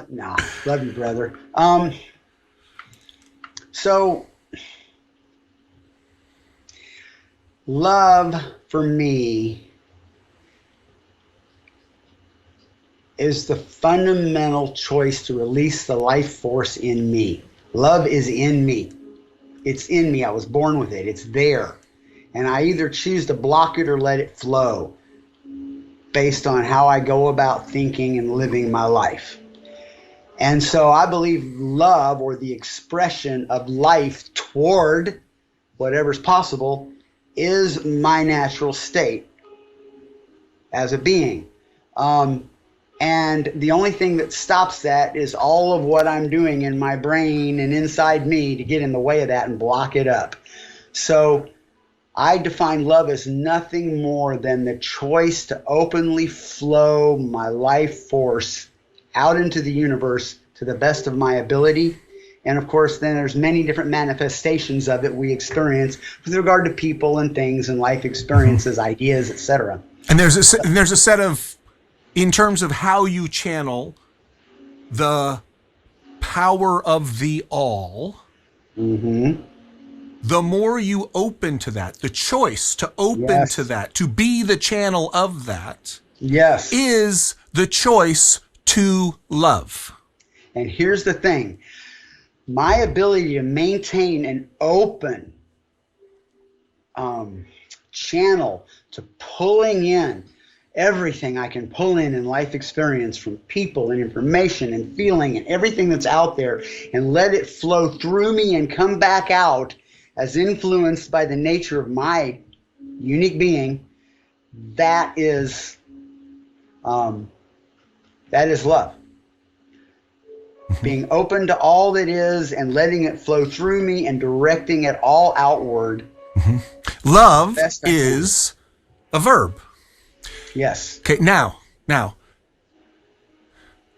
No, love you, brother. Love for me is the fundamental choice to release the life force in me. Love is in me. It's in me. I was born with it. It's there. And I either choose to block it or let it flow based on how I go about thinking and living my life. And so I believe love, or the expression of life toward whatever's possible, is my natural state as a being. And the only thing that stops that is all of what I'm doing in my brain and inside me to get in the way of that and block it up. So I define love as nothing more than the choice to openly flow my life force out into the universe to the best of my ability. And of course, then there's many different manifestations of it we experience with regard to people and things and life experiences, ideas, etc. And there's a set of, in terms of how you channel the power of the all, mm-hmm. the more you open to that, the choice to open yes. to that, to be the channel of that, yes. is the choice to love. And here's the thing. My ability to maintain an open channel to pulling in everything I can pull in life experience from people and information and feeling and everything that's out there, and let it flow through me and come back out as influenced by the nature of my unique being, that is That is love. Being open to all that is and letting it flow through me and directing it all outward. Love is a verb. Yes. Okay, now,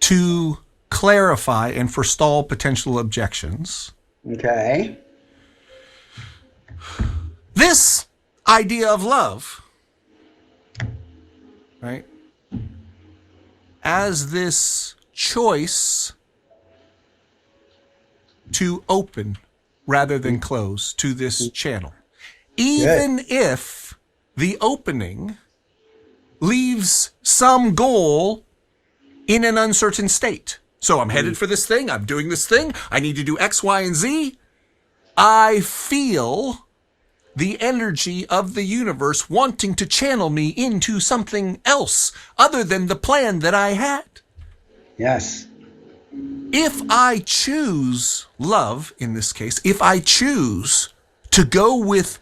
to clarify and forestall potential objections. Okay. This idea of love, right, as this choice to open rather than close to this channel, even if the opening leaves some goal in an uncertain state. So I'm headed for this thing. I'm doing this thing. I need to do X, Y, and Z. I feel the energy of the universe wanting to channel me into something else other than the plan that I had. Yes. If I choose love, in this case, if I choose to go with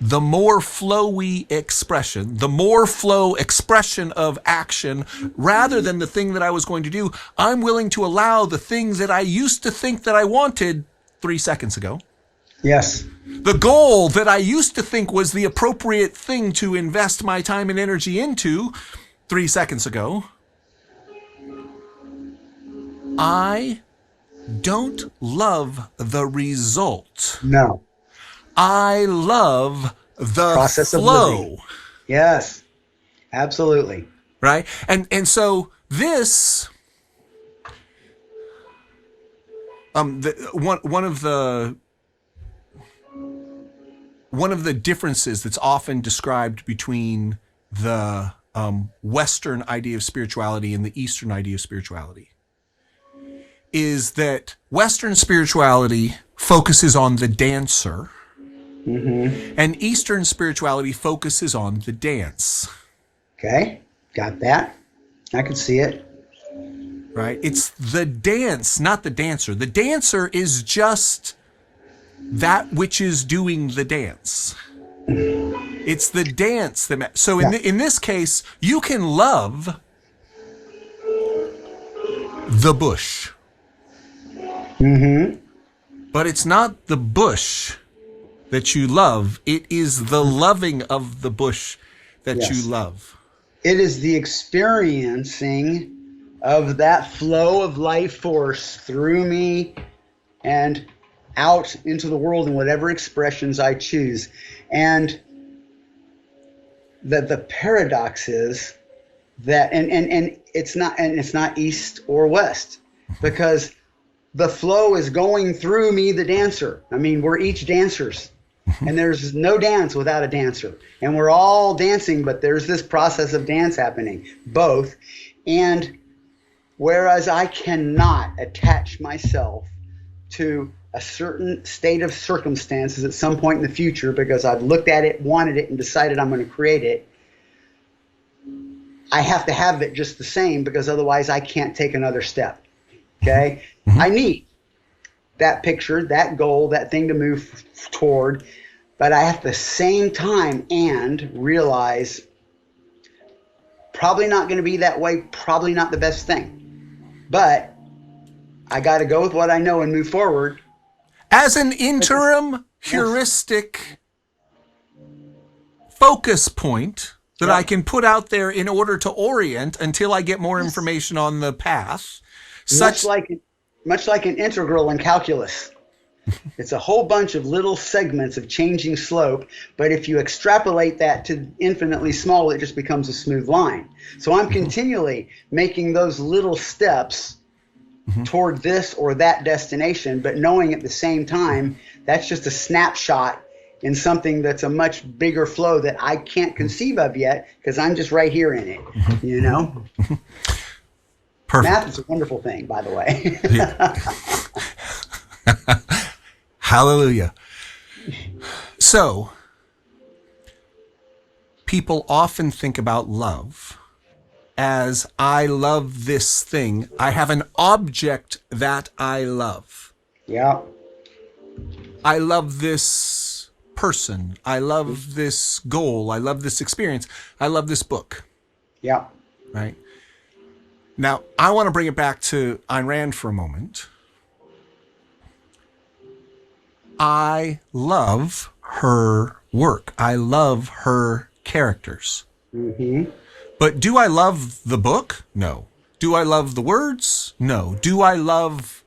the more flowy expression, the more flow expression of action, rather than the thing that I was going to do, I'm willing to allow the things that I used to think that I wanted 3 seconds ago. Yes. The goal that I used to think was the appropriate thing to invest my time and energy into 3 seconds ago. I don't love the result. No. I love the Process flow. of living. Yes, absolutely. Right? And so this one of the differences that's often described between the Western idea of spirituality and the Eastern idea of spirituality is that Western spirituality focuses on the dancer, and Eastern spirituality focuses on the dance. Okay, got that. I can see it. Right? It's the dance, not the dancer. The dancer is just that which is doing the dance. It's the dance that so in this case, you can love the bush. But it's not the bush that you love. It is the loving of the bush that you love. It is the experiencing of that flow of life force through me and out into the world in whatever expressions I choose. And the paradox is that and it's not east or west, because the flow is going through me, the dancer. I mean, we're each dancers. And there's no dance without a dancer. And we're all dancing, but there's this process of dance happening, both. And whereas I cannot attach myself to a certain state of circumstances at some point in the future because I've looked at it, wanted it, and decided I'm going to create it, I have to have it just the same, because otherwise I can't take another step. Okay? I need that picture, that goal, that thing to move toward, but I have at the same time and realize probably not going to be that way, probably not the best thing. But I got to go with what I know and move forward. As an interim heuristic focus point that I can put out there in order to orient until I get more information on the path. Much like an integral in calculus. It's a whole bunch of little segments of changing slope, but if you extrapolate that to infinitely small, it just becomes a smooth line. So I'm continually making those little steps toward this or that destination, but knowing at the same time that's just a snapshot in something that's a much bigger flow that I can't conceive of yet, because I'm just right here in it, you know? Perfect. Math is a wonderful thing, by the way. Hallelujah. So, people often think about love as I love this thing. I have an object that I love. Yeah. I love this person. I love this goal. I love this experience. I love this book. Yeah. right? Now, I want to bring it back to Ayn Rand for a moment. I love her work. I love her characters. Mm-hmm. But do I love the book? No. Do I love the words? No. Do I love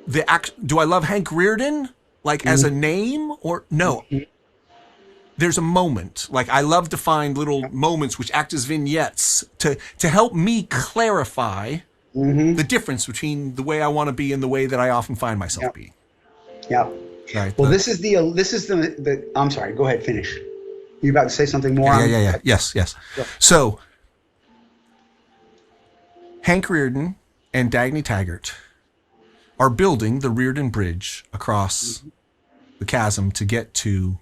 Hank Rearden, like as a name, or no? There's a moment. Like, I love to find little moments which act as vignettes to help me clarify the difference between the way I want to be and the way that I often find myself being. Yeah. Right. Well, this is the. I'm sorry. Go ahead. Finish. You about to say something more? Yeah. Yes. Go. So, Hank Rearden and Dagny Taggart are building the Rearden Bridge across the chasm to get to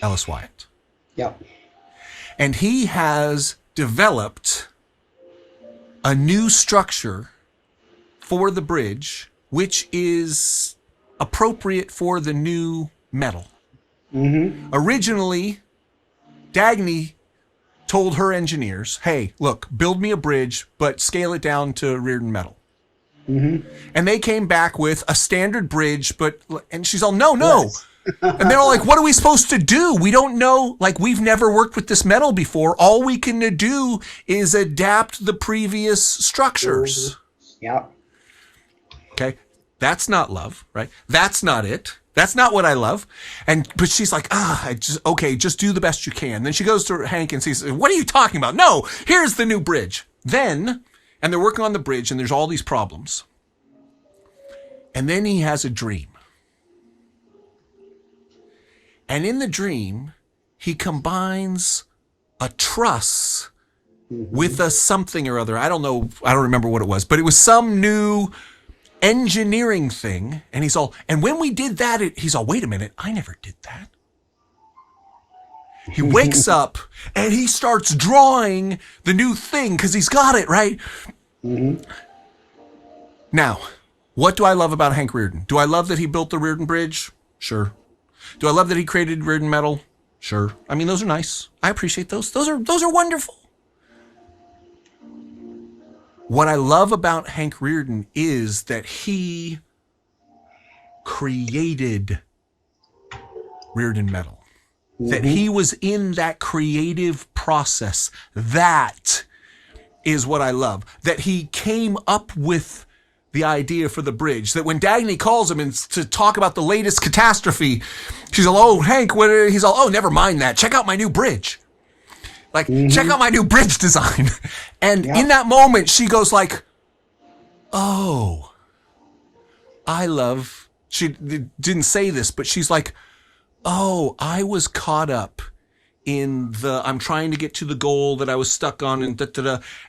Ellis Wyatt. Yep. And he has developed a new structure for the bridge, which is appropriate for the new metal. Originally, Dagny told her engineers, hey, look, build me a bridge, but scale it down to Rearden metal. And they came back with a standard bridge, and she's all, no. Yes. And they're all like, what are we supposed to do? We don't know. Like, we've never worked with this metal before. All we can do is adapt the previous structures. Yeah. Okay. That's not love, right? That's not it. That's not what I love. But she's like, just do the best you can. Then she goes to Hank and says, what are you talking about? No, here's the new bridge. Then, and they're working on the bridge and there's all these problems. And then he has a dream. And in the dream, he combines a truss with a something or other. I don't know. I don't remember what it was, but it was some new engineering thing. And he's all, and when we did that, he's all, wait a minute, I never did that. He wakes up and he starts drawing the new thing because he's got it, right? Now, what do I love about Hank Rearden? Do I love that he built the Rearden Bridge? Sure. Do I love that he created Rearden metal? Sure. I mean, those are nice. I appreciate those. Those are wonderful. What I love about Hank Rearden is that he created Rearden metal. That he was in that creative process. That is what I love. That he came up with the idea for the bridge. That when Dagny calls him and to talk about the latest catastrophe, she's all, oh, Hank, he's all, oh, never mind that. Check out my new bridge. Like, check out my new bridge design. And in that moment, she goes like, oh, she didn't say this, but she's like, oh, I was caught up in I'm trying to get to the goal that I was stuck on and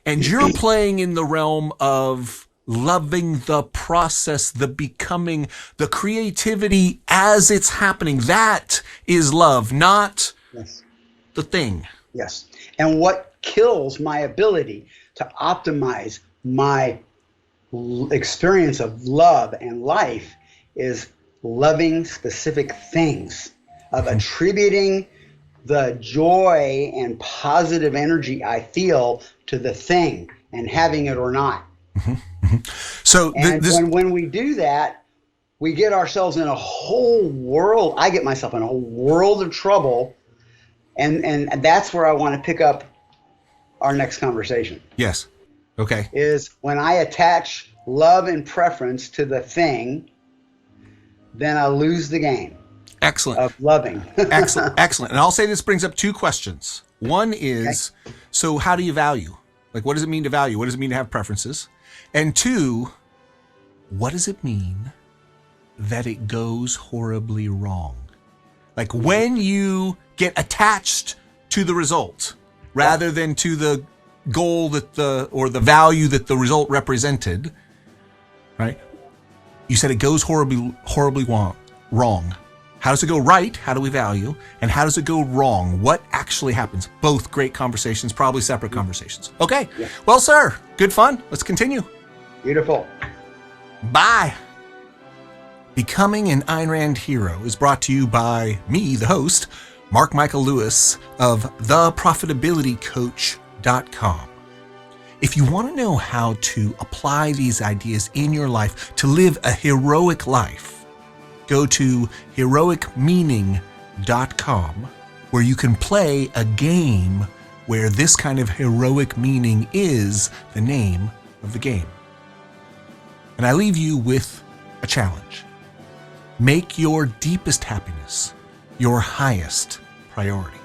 and you're playing in the realm of loving the process, the becoming, the creativity as it's happening. That is love, not the thing. Yes. And what kills my ability to optimize my experience of love and life is loving specific things, of attributing the joy and positive energy I feel to the thing and having it or not. So when we do that, we get ourselves in a whole world. I get myself in a whole world of trouble. And that's where I want to pick up our next conversation. Yes. Okay. Is when I attach love and preference to the thing, then I lose the game. Excellent. Of loving. Excellent. And I'll say this brings up two questions. One is, so how do you value? Like, what does it mean to value? What does it mean to have preferences? And two, what does it mean that it goes horribly wrong? Like, when you get attached to the result rather than to the goal or the value that the result represented, right? You said it goes horribly wrong. How does it go right? How do we value? And how does it go wrong? What actually happens? Both great conversations, probably separate conversations. Okay. Yeah. Well, sir, good fun. Let's continue. Beautiful. Bye. Becoming an Ayn Rand Hero is brought to you by me, the host, Mark Michael Lewis of theprofitabilitycoach.com. If you want to know how to apply these ideas in your life to live a heroic life, go to heroicmeaning.com, where you can play a game where this kind of heroic meaning is the name of the game. And I leave you with a challenge. Make your deepest happiness your highest priority.